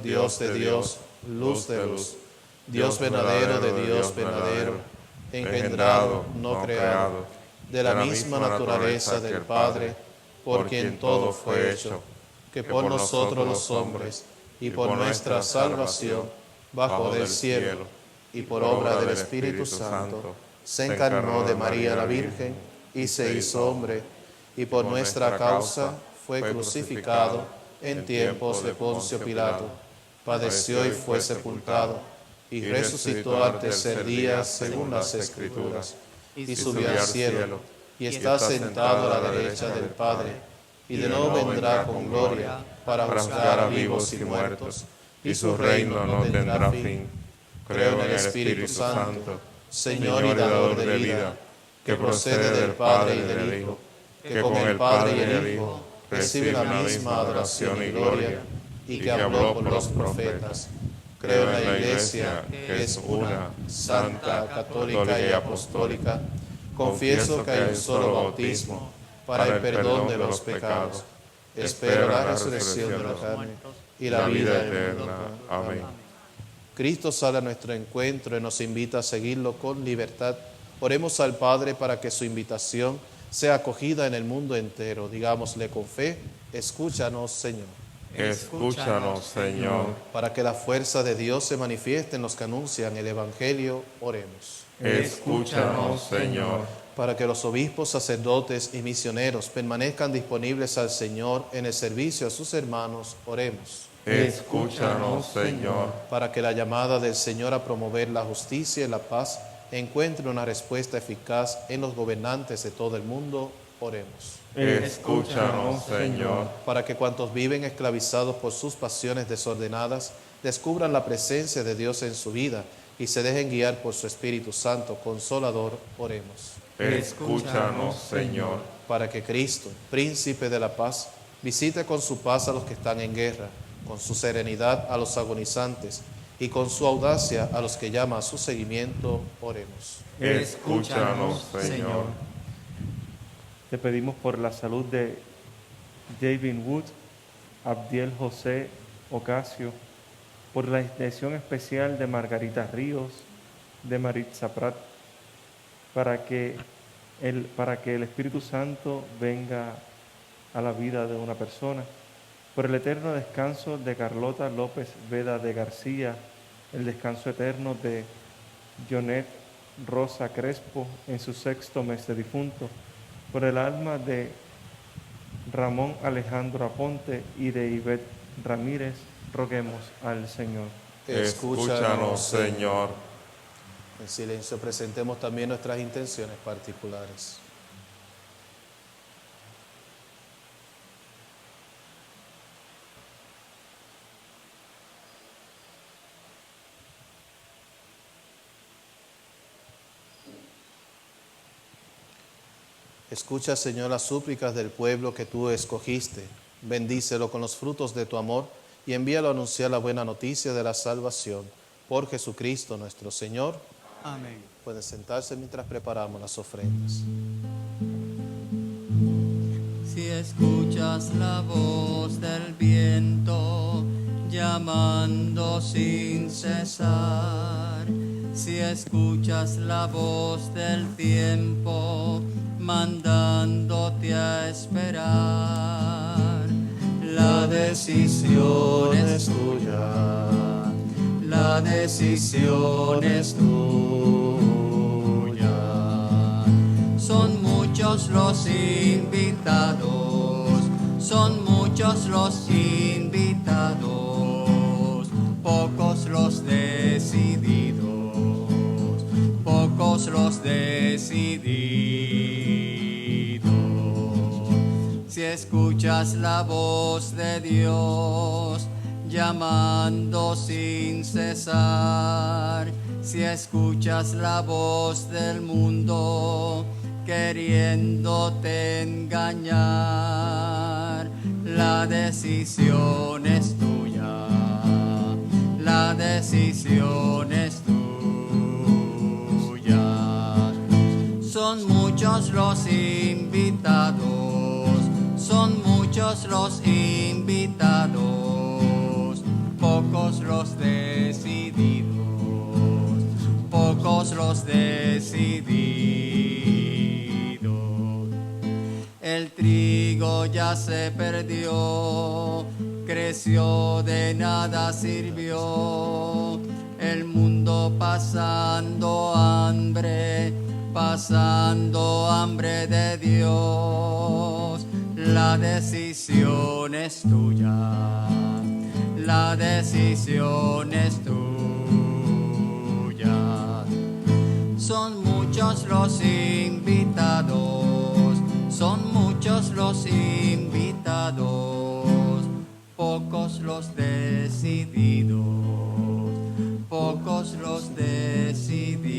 Dios de Dios, luz de luz, Dios verdadero de Dios verdadero, engendrado, no creado, de la misma naturaleza del Padre, por quien todo fue hecho, que por nosotros los hombres y por nuestra salvación, bajo del cielo y por obra del Espíritu Santo, se encarnó de María la Virgen y se hizo hombre, y por nuestra causa fue crucificado en tiempos de Poncio Pilato, padeció y fue sepultado, y resucitó al tercer día según las Escrituras, y subió al cielo, y está sentado a la derecha del Padre, y de nuevo vendrá con gloria para juzgar a vivos y muertos, y su reino no tendrá fin. Creo en el Espíritu Santo, Señor y dador de vida, que procede del Padre y del Hijo, que con el Padre y el Hijo recibe la misma adoración y gloria, y que habló por los profetas. Creo en la Iglesia, que es una, santa, católica y apostólica. Confieso que hay un solo bautismo para el perdón de los pecados. Espero la resurrección de la carne y la vida eterna. Amén. Cristo sale a nuestro encuentro y nos invita a seguirlo con libertad. Oremos al Padre para que su invitación sea acogida en el mundo entero. Digámosle con fe: escúchanos, Señor. Escúchanos, Señor. Para que la fuerza de Dios se manifieste en los que anuncian el Evangelio, oremos. Escúchanos, Señor. Para que los obispos, sacerdotes y misioneros permanezcan disponibles al Señor en el servicio a sus hermanos, oremos. Escúchanos, Señor. Para que la llamada del Señor a promover la justicia y la paz encuentre una respuesta eficaz en los gobernantes de todo el mundo, oremos. Escúchanos, Señor. Para que cuantos viven esclavizados por sus pasiones desordenadas descubran la presencia de Dios en su vida y se dejen guiar por su Espíritu Santo Consolador, oremos. Escúchanos, Señor. Para que Cristo, Príncipe de la Paz, visite con su paz a los que están en guerra, con su serenidad a los agonizantes y con su audacia a los que llama a su seguimiento, oremos. Escúchanos, Señor. Te pedimos por la salud de David Wood, Abdiel José Ocasio, por la intención especial de Margarita Ríos, de Maritza Prat, para que el Espíritu Santo venga a la vida de una persona, por el eterno descanso de Carlota López Veda de García, el descanso eterno de Jonet Rosa Crespo en su 6º mes de difunto, por el alma de Ramón Alejandro Aponte y de Ivette Ramírez, roguemos al Señor. Escúchanos, Señor. En silencio presentemos también nuestras intenciones particulares. Escucha, Señor, las súplicas del pueblo que tú escogiste. Bendícelo con los frutos de tu amor y envíalo a anunciar la buena noticia de la salvación. Por Jesucristo nuestro Señor. Amén. Pueden sentarse mientras preparamos las ofrendas. Si escuchas la voz del viento llamando sin cesar, si escuchas la voz del tiempo mandándote a esperar, la decisión es tuya, la decisión es tuya. Son muchos los invitados, son muchos los invitados, pocos los decididos, pocos los decididos. Si escuchas la voz de Dios llamando sin cesar, si escuchas la voz del mundo queriéndote engañar, la decisión es tuya, la decisión es tuya. Son muchos los invitados, son muchos los invitados, pocos los decididos, pocos los decididos. El trigo ya se perdió, creció, de nada sirvió. El mundo pasando hambre de Dios. La decisión es tuya, la decisión es tuya. Son muchos los invitados, son muchos los invitados, pocos los decididos, pocos los decididos.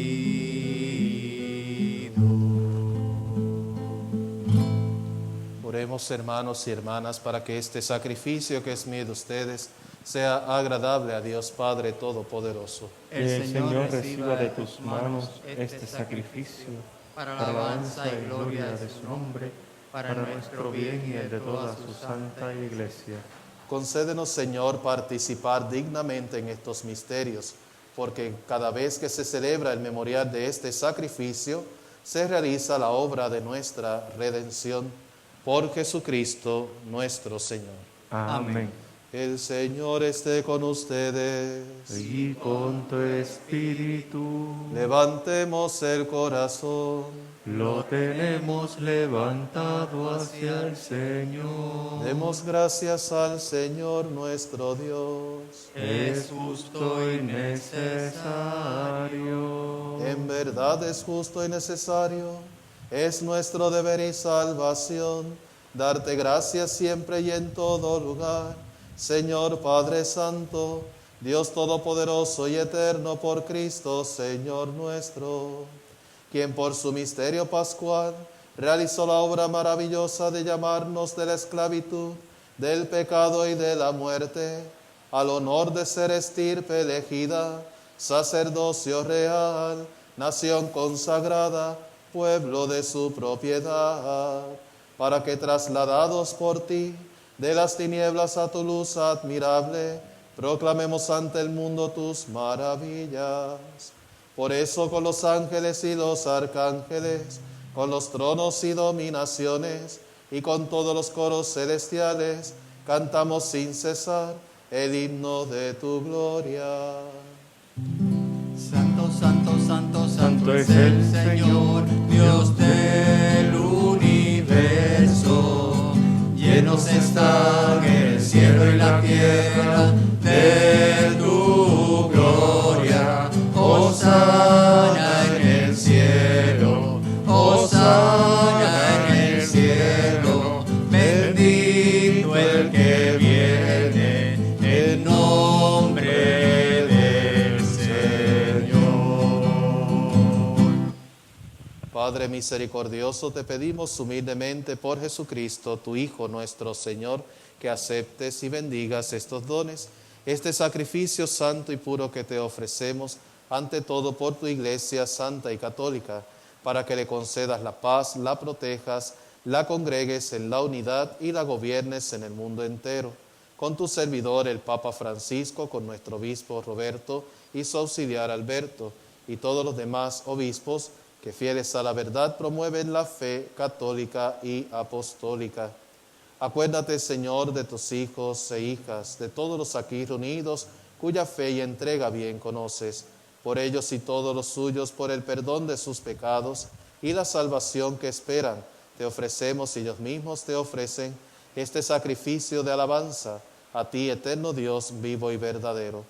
Oremos, hermanos y hermanas, para que este sacrificio que es mío de ustedes sea agradable a Dios Padre Todopoderoso. El Señor reciba de tus manos este sacrificio para la alabanza y gloria de su nombre, para nuestro bien y el de toda su santa Iglesia. Concédenos, Señor, participar dignamente en estos misterios, porque cada vez que se celebra el memorial de este sacrificio, se realiza la obra de nuestra redención. Por Jesucristo nuestro Señor. Amén. El Señor esté con ustedes. Y con tu espíritu. Levantemos el corazón. Lo tenemos levantado hacia el Señor. Demos gracias al Señor nuestro Dios. Es justo y necesario. En verdad es justo y necesario. Es nuestro deber y salvación darte gracias siempre y en todo lugar, Señor Padre Santo, Dios Todopoderoso y Eterno, por Cristo, Señor nuestro, quien por su misterio pascual realizó la obra maravillosa de llamarnos de la esclavitud, del pecado y de la muerte, al honor de ser estirpe elegida, sacerdocio real, nación consagrada, pueblo de su propiedad, para que trasladados por ti de las tinieblas a tu luz admirable, proclamemos ante el mundo tus maravillas. Por eso con los ángeles y los arcángeles, con los tronos y dominaciones, y con todos los coros celestiales, cantamos sin cesar el himno de tu gloria. Santo, santo, santo, santo es el Señor, Dios del universo. Llenos están el cielo y la tierra de tu gloria. Hosana en el cielo, hosana en el cielo. Bendito el que viene en nombre del Señor. Padre misericordioso, te pedimos humildemente por Jesucristo, tu Hijo nuestro Señor, que aceptes y bendigas estos dones, este sacrificio santo y puro que te ofrecemos, ante todo por tu Iglesia santa y católica, para que le concedas la paz, la protejas, la congregues en la unidad y la gobiernes en el mundo entero. Con tu servidor el Papa Francisco, con nuestro obispo Roberto y su auxiliar Alberto, y todos los demás obispos que fieles a la verdad promueven la fe católica y apostólica. Acuérdate, Señor, de tus hijos e hijas, de todos los aquí reunidos, cuya fe y entrega bien conoces. Por ellos y todos los suyos, por el perdón de sus pecados y la salvación que esperan, te ofrecemos y ellos mismos te ofrecen este sacrificio de alabanza a ti, eterno Dios, vivo y verdadero.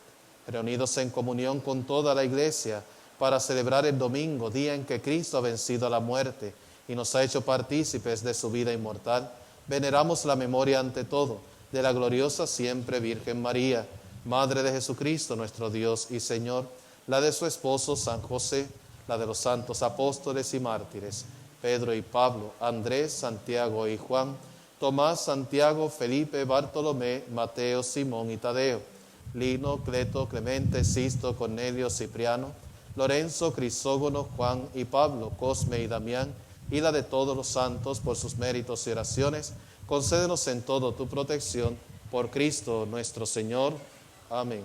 Reunidos en comunión con toda la Iglesia, para celebrar el domingo, día en que Cristo ha vencido a la muerte y nos ha hecho partícipes de su vida inmortal, veneramos la memoria ante todo de la gloriosa siempre Virgen María, Madre de Jesucristo, nuestro Dios y Señor, la de su esposo San José, la de los santos apóstoles y mártires, Pedro y Pablo, Andrés, Santiago y Juan, Tomás, Santiago, Felipe, Bartolomé, Mateo, Simón y Tadeo, Lino, Cleto, Clemente, Sisto, Cornelio, Cipriano, Lorenzo, Crisógono, Juan y Pablo, Cosme y Damián, y la de todos los santos, por sus méritos y oraciones, concédenos en todo tu protección, por Cristo nuestro Señor. Amén.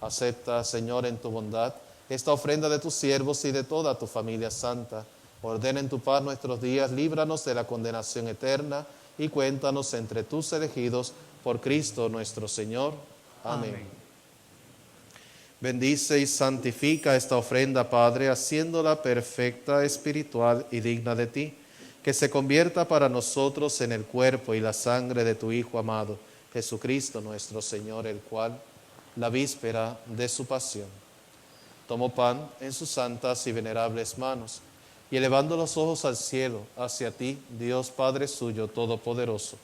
Acepta, Señor, en tu bondad, esta ofrenda de tus siervos y de toda tu familia santa. Ordena en tu paz nuestros días, líbranos de la condenación eterna, y cuéntanos entre tus elegidos, por Cristo nuestro Señor. Amén. Bendice y santifica esta ofrenda, Padre, haciéndola perfecta, espiritual y digna de ti, que se convierta para nosotros en el cuerpo y la sangre de tu Hijo amado, Jesucristo nuestro Señor, el cual, la víspera de su pasión, tomó pan en sus santas y venerables manos, y elevando los ojos al cielo, hacia ti, Dios Padre suyo todopoderoso,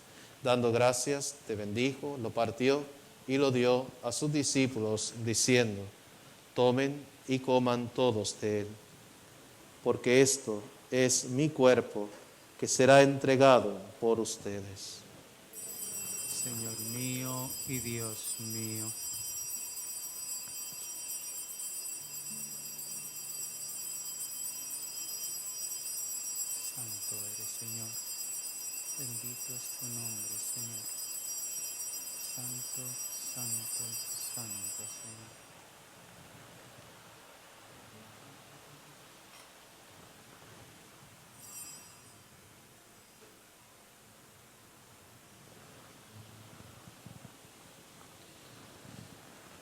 dando gracias, te bendijo, lo partió, y lo dio a sus discípulos, diciendo: tomen y coman todos de él, porque esto es mi cuerpo, que será entregado por ustedes. Señor mío y Dios mío. Santo eres, Señor. Bendito es tu nombre, Señor. Santo, santo, santo, Señor.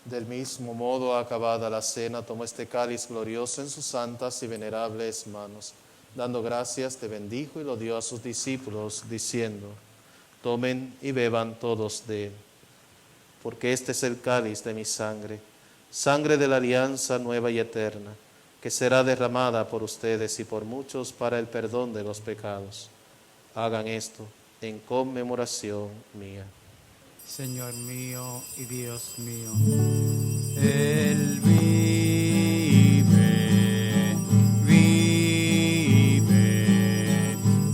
Del mismo modo, acabada la cena, tomó este cáliz glorioso en sus santas y venerables manos. Dando gracias, te bendijo y lo dio a sus discípulos, diciendo: tomen y beban todos de él, porque este es el cáliz de mi sangre, sangre de la alianza nueva y eterna, que será derramada por ustedes y por muchos para el perdón de los pecados. Hagan esto en conmemoración mía. Señor mío y Dios mío. Él vive, vive,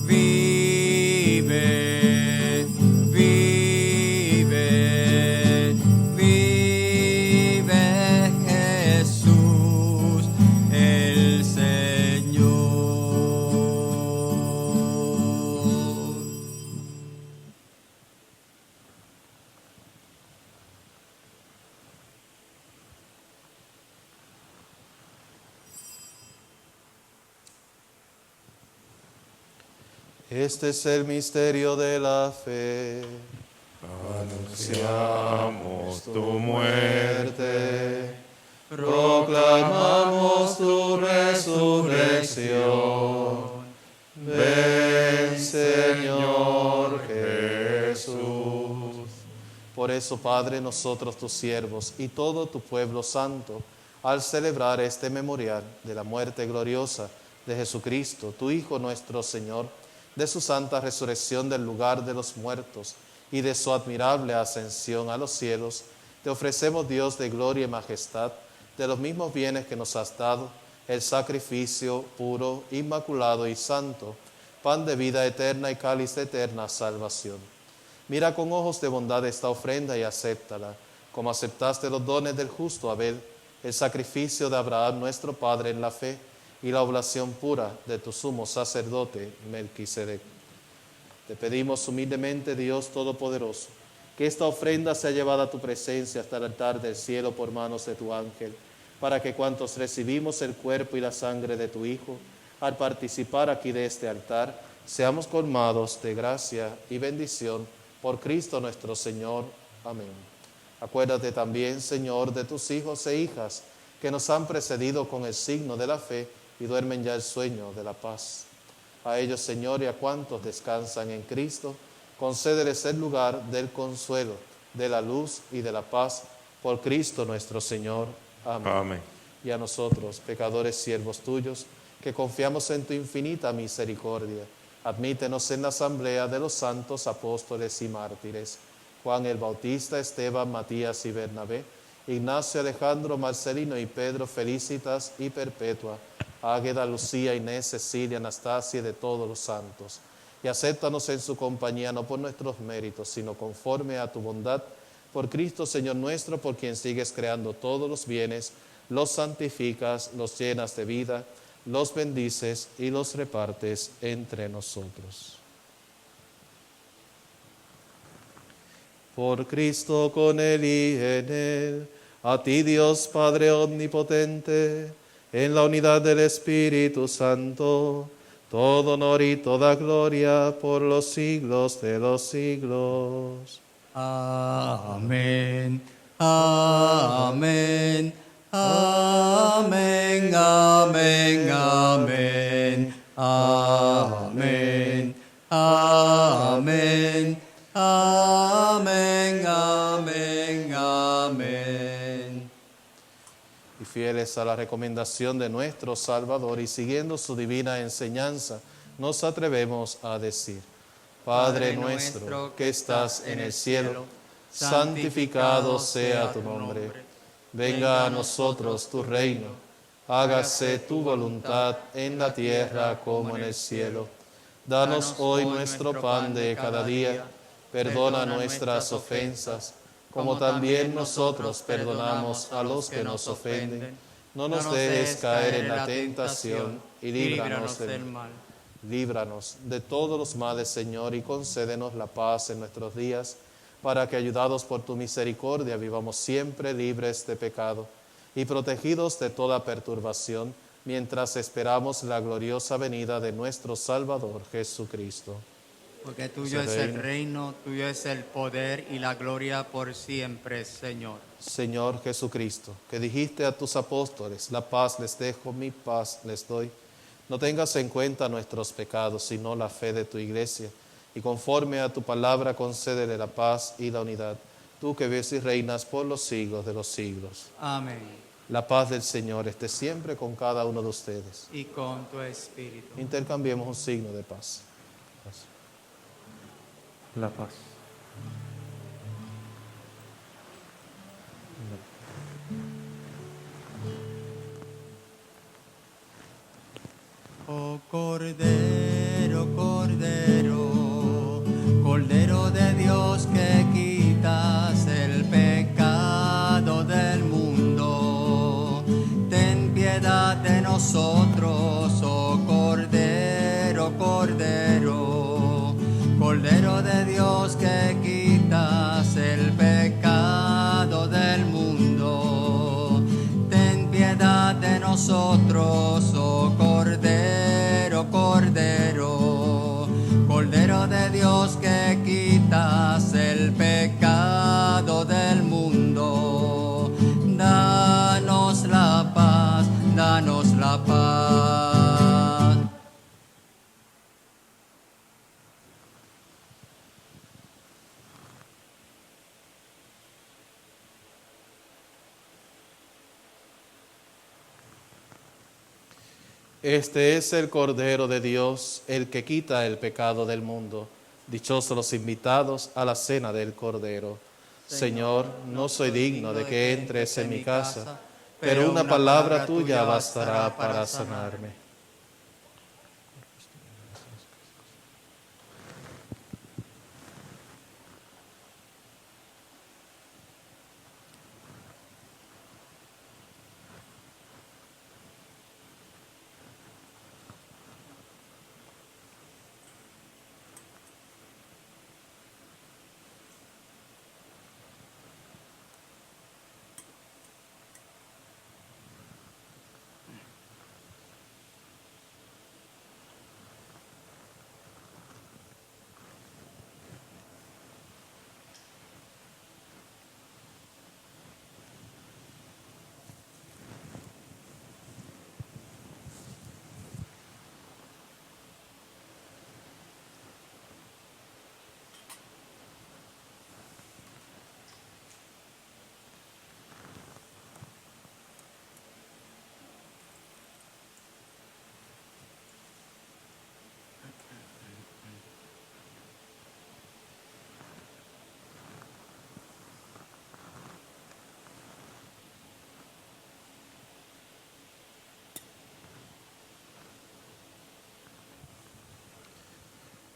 vive, vive, vive Jesús, el Señor. Este es el misterio de la fe. Anunciamos tu muerte, proclamamos tu resurrección. Ven, Señor Jesús. Por eso, Padre, nosotros tus siervos y todo tu pueblo santo, al celebrar este memorial de la muerte gloriosa de Jesucristo, tu Hijo nuestro Señor, de su santa resurrección del lugar de los muertos y de su admirable ascensión a los cielos, te ofrecemos, Dios de gloria y majestad, de los mismos bienes que nos has dado, el sacrificio puro, inmaculado y santo, pan de vida eterna y cáliz de eterna salvación. Mira con ojos de bondad esta ofrenda y acéptala, como aceptaste los dones del justo Abel, el sacrificio de Abraham nuestro Padre en la fe y la oblación pura de tu sumo sacerdote Melquisedec. Te pedimos humildemente, Dios Todopoderoso, que esta ofrenda sea llevada a tu presencia hasta el altar del cielo por manos de tu ángel, para que cuantos recibimos el cuerpo y la sangre de tu Hijo, al participar aquí de este altar, seamos colmados de gracia y bendición por Cristo nuestro Señor. Amén. Acuérdate también, Señor, de tus hijos e hijas que nos han precedido con el signo de la fe y duermen ya el sueño de la paz. A ellos, Señor, y a cuantos descansan en Cristo, concédeles el lugar del consuelo, de la luz y de la paz, por Cristo nuestro Señor. Amén. Amén. Y a nosotros, pecadores siervos tuyos, que confiamos en tu infinita misericordia, admítenos en la asamblea de los santos apóstoles y mártires, Juan el Bautista, Esteban, Matías y Bernabé, Ignacio, Alejandro, Marcelino y Pedro, Felicitas y Perpetua, Águeda, Lucía, Inés, Cecilia, Anastasia y de todos los santos. Y acéptanos en su compañía, no por nuestros méritos, sino conforme a tu bondad, por Cristo Señor nuestro, por quien sigues creando todos los bienes, los santificas, los llenas de vida, los bendices y los repartes entre nosotros. Por Cristo, con Él y en Él, a ti Dios Padre Omnipotente, en la unidad del Espíritu Santo, todo honor y toda gloria por los siglos de los siglos. Amén, amén, amén, amén, amén, amén, amén, amén, amén, amén. Y fieles a la recomendación de nuestro Salvador y siguiendo su divina enseñanza, nos atrevemos a decir: Padre nuestro que estás en el cielo, santificado sea tu nombre. Venga a nosotros tu reino. Hágase tu voluntad en la tierra como en el cielo. Danos hoy nuestro pan de cada día. Perdona nuestras ofensas, como también nosotros perdonamos a los que nos ofenden. No nos dejes caer en la tentación y líbranos del mal. Líbranos de todos los males, Señor, y concédenos la paz en nuestros días, para que, ayudados por tu misericordia, vivamos siempre libres de pecado y protegidos de toda perturbación, mientras esperamos la gloriosa venida de nuestro Salvador Jesucristo. Porque tuyo es el reino, tuyo es el poder y la gloria por siempre, Señor. Señor Jesucristo, que dijiste a tus apóstoles: la paz les dejo, mi paz les doy. No tengas en cuenta nuestros pecados, sino la fe de tu iglesia, y conforme a tu palabra concédele la paz y la unidad, tú que vives y reinas por los siglos de los siglos. Amén. La paz del Señor esté siempre con cada uno de ustedes. Y con tu espíritu. Intercambiemos un signo de paz. La paz. Oh Cordero, Cordero, Cordero de Dios que quitas el pecado del mundo, ten piedad de nosotros, oh Cordero, Cordero, Cordero de Dios que quitas el pecado del mundo, ten piedad de nosotros, oh Cordero, Cordero, Cordero de Dios que quitas el pecado la paz. Este es el Cordero de Dios, el que quita el pecado del mundo. Dichosos los invitados a la cena del Cordero. Señor, no soy digno de que entres en mi casa, pero una palabra tuya bastará para sanarme.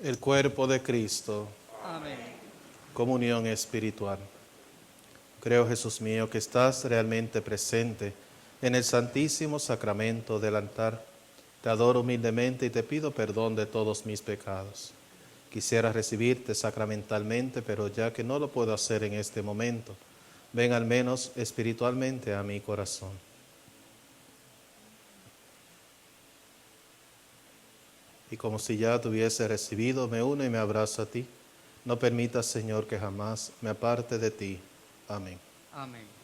El cuerpo de Cristo. Amén. Comunión espiritual. Creo, Jesús mío, que estás realmente presente en el santísimo sacramento del altar. Te adoro humildemente y te pido perdón de todos mis pecados. Quisiera recibirte sacramentalmente, pero ya que no lo puedo hacer en este momento, ven al menos espiritualmente a mi corazón. Y como si ya te hubiese recibido, me uno y me abrazo a ti. No permitas, Señor, que jamás me aparte de ti. Amén. Amén.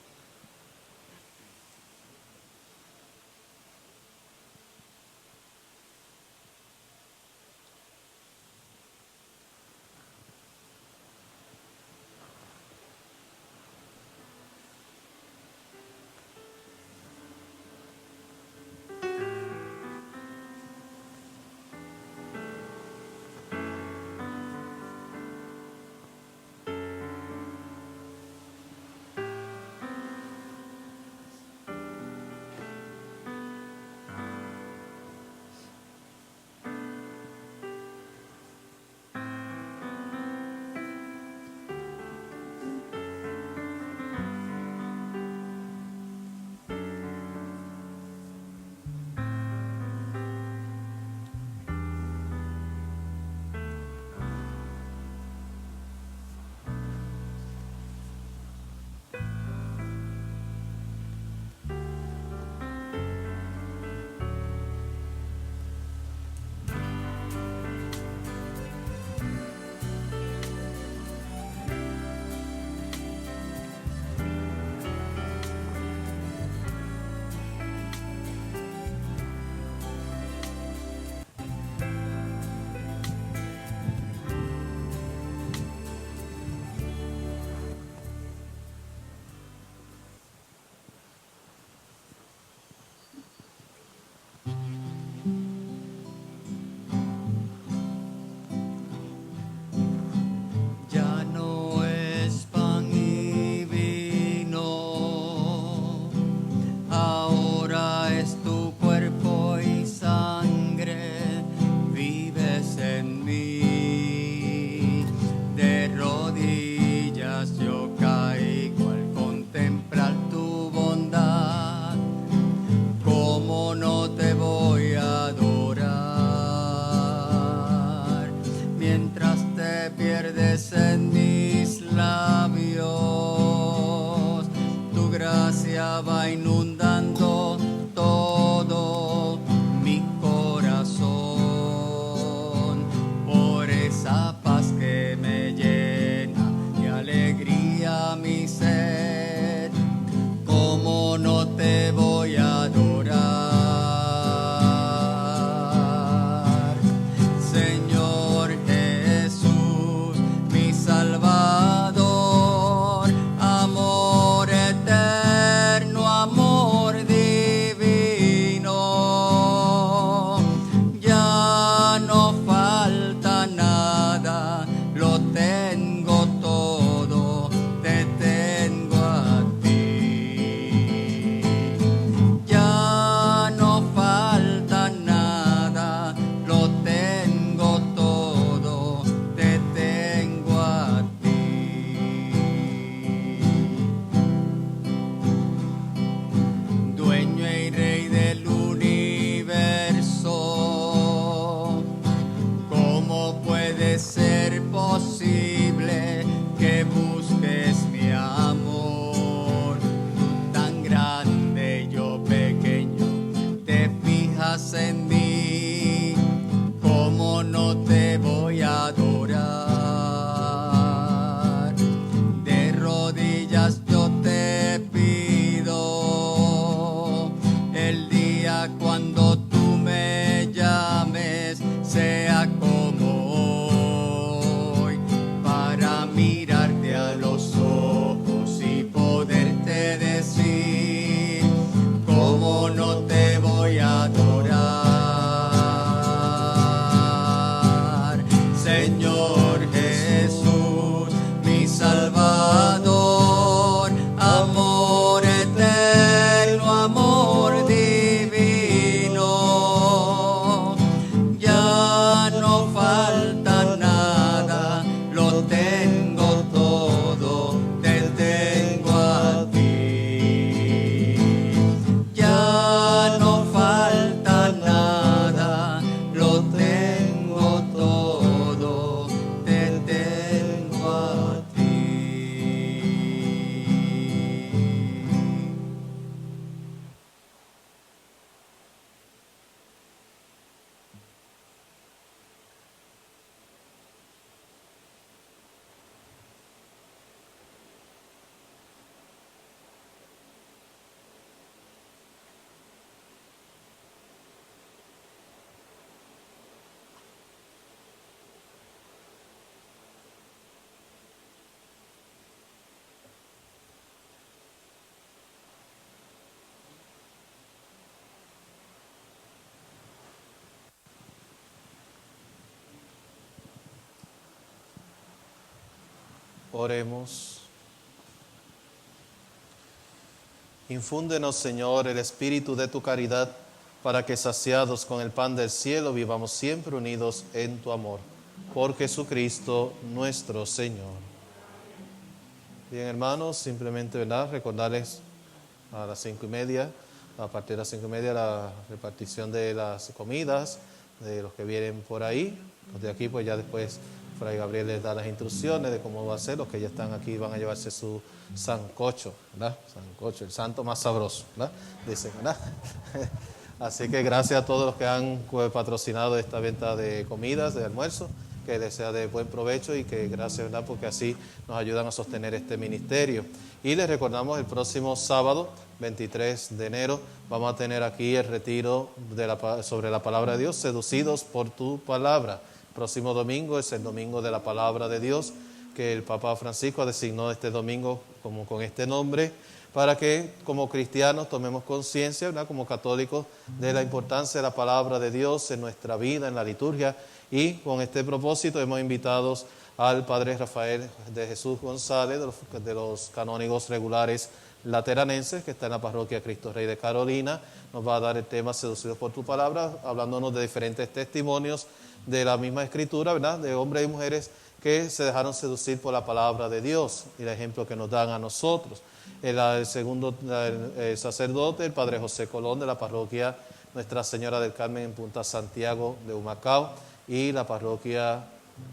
para cuando tú me llames sea como hoy, para mirarte a los ojos y poderte decir cómo no te voy a adorar, Señor Jesús, mi Salvador, amor eterno, amor divino. Ya no falta nada, lo tengo todo, te tengo a ti. Ya no falta nada, lo tengo todo, te tengo a ti. Oremos. Infúndenos, Señor, el espíritu de tu caridad, para que saciados con el pan del cielo vivamos siempre unidos en tu amor. Por Jesucristo nuestro Señor. Bien, hermanos, simplemente, ¿verdad?, recordarles a las 5:30, a partir de las 5:30, la repartición de las comidas, de los que vienen por ahí. Los de aquí, pues ya después Fray Gabriel les da las instrucciones de cómo va a ser. Los que ya están aquí van a llevarse su sancocho, ¿verdad? Sancocho, el santo más sabroso, ¿verdad? Dicen, ¿verdad? Así que gracias a todos los que han patrocinado esta venta de comidas, de almuerzo, que les sea de buen provecho y que gracias, ¿verdad?, porque así nos ayudan a sostener este ministerio. Y les recordamos, el próximo sábado, 23 de enero, vamos a tener aquí el retiro sobre la palabra de Dios, seducidos por tu palabra. Próximo domingo es el domingo de la palabra de Dios, que el Papa Francisco designó este domingo como con este nombre, para que como cristianos tomemos conciencia, ¿verdad?, como católicos, de la importancia de la palabra de Dios en nuestra vida, en la liturgia. Y con este propósito hemos invitado al Padre Rafael de Jesús González, de los canónigos regulares lateranenses, que está en la parroquia Cristo Rey de Carolina. Nos va a dar el tema Seducidos por tu palabra, hablándonos de diferentes testimonios de la misma Escritura, ¿verdad?, de hombres y mujeres que se dejaron seducir por la palabra de Dios y el ejemplo que nos dan a nosotros. El segundo sacerdote, el Padre José Colón, de la parroquia Nuestra Señora del Carmen en Punta Santiago de Humacao, y la parroquia,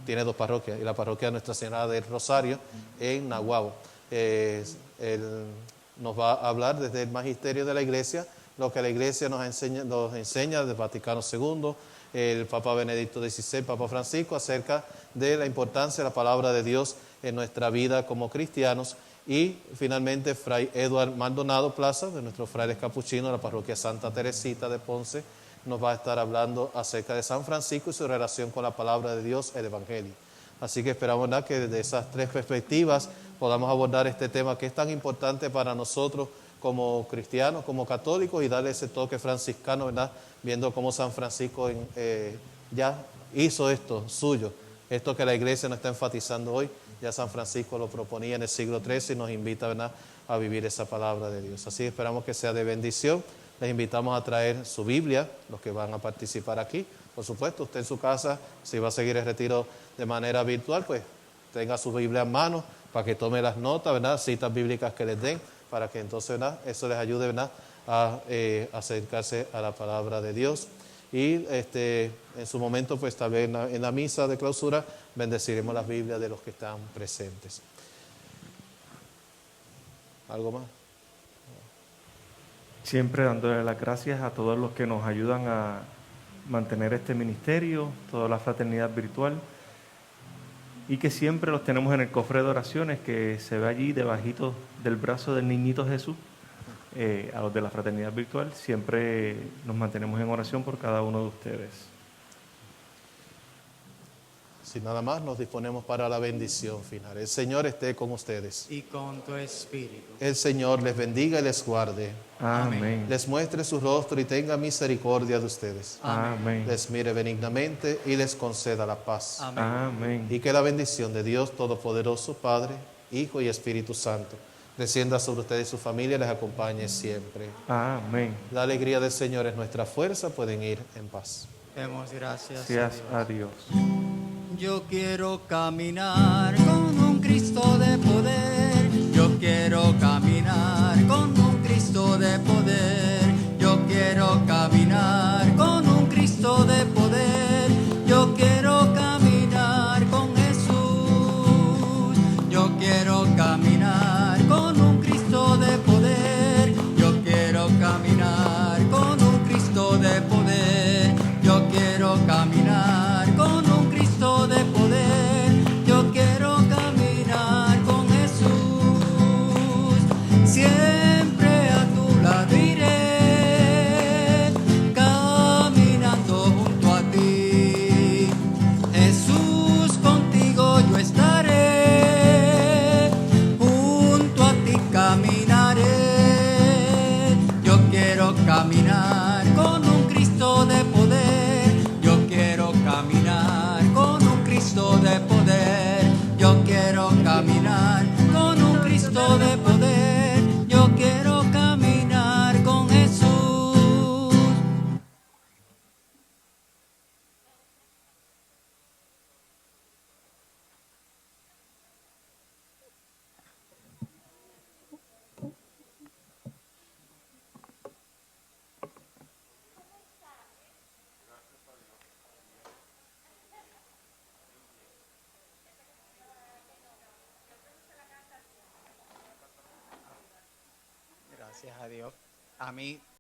tiene dos parroquias, y la parroquia Nuestra Señora del Rosario en Nahuabo. Él nos va a hablar desde el magisterio de la Iglesia, lo que la Iglesia nos enseña del Vaticano II, el Papa Benedicto XVI, Papa Francisco, acerca de la importancia de la palabra de Dios en nuestra vida como cristianos. Y finalmente Fray Eduard Maldonado Plaza, de nuestros frailes capuchinos de la parroquia Santa Teresita de Ponce, nos va a estar hablando acerca de San Francisco y su relación con la palabra de Dios, el Evangelio. Así que esperamos, ¿verdad?, que desde esas tres perspectivas podamos abordar este tema que es tan importante para nosotros como cristianos, como católicos, y darle ese toque franciscano, ¿verdad?, viendo cómo San Francisco ya hizo esto suyo, esto que la Iglesia nos está enfatizando hoy. Ya San Francisco lo proponía en el siglo XIII y nos invita, ¿verdad?, a vivir esa palabra de Dios. Así esperamos que sea de bendición. Les invitamos a traer su Biblia, los que van a participar aquí. Por supuesto, usted en su casa, si va a seguir el retiro de manera virtual, pues tenga su Biblia en mano para que tome las notas, ¿verdad?, citas bíblicas que les den, para que entonces, ¿verdad?, eso les ayude, ¿verdad?, a acercarse a la palabra de Dios. Y en su momento, pues tal vez en la misa de clausura, bendeciremos las Biblias de los que están presentes. ¿Algo más? Siempre dándole las gracias a todos los que nos ayudan a mantener este ministerio, toda la fraternidad virtual, y que siempre los tenemos en el cofre de oraciones que se ve allí debajito del brazo del niñito Jesús, a los de la fraternidad virtual. Siempre nos mantenemos en oración por cada uno de ustedes. Sin nada más, nos disponemos para la bendición final. El Señor esté con ustedes. Y con tu espíritu. El Señor les bendiga y les guarde. Amén. Les muestre su rostro y tenga misericordia de ustedes. Amén. Les mire benignamente y les conceda la paz. Amén. Amén. Y que la bendición de Dios Todopoderoso, Padre, Hijo y Espíritu Santo, descienda sobre ustedes y su familia y les acompañe siempre. Amén. La alegría del Señor es nuestra fuerza, pueden ir en paz. Demos gracias Gracias a a Dios. Dios. Yo quiero caminar con un Cristo de poder. Yo quiero caminar con un Cristo de poder. Yo quiero caminar con un Cristo de poder. Yo quiero caminar con Jesús. Yo quiero caminar con un Cristo de poder. Yo quiero caminar con un Cristo de poder. Yo quiero caminar con un Cristo de poder. Yo quiero caminar con Jesús. Siempre a tu lado iré, caminando junto a ti. Jesús, contigo yo estaré, junto a ti caminaré. Yo quiero caminar con un Cristo de poder. Yo quiero caminar con un Cristo de poder. Yo quiero caminar con un Cristo de poder. Yo quiero caminar con Jesús. Gracias a Dios. A mí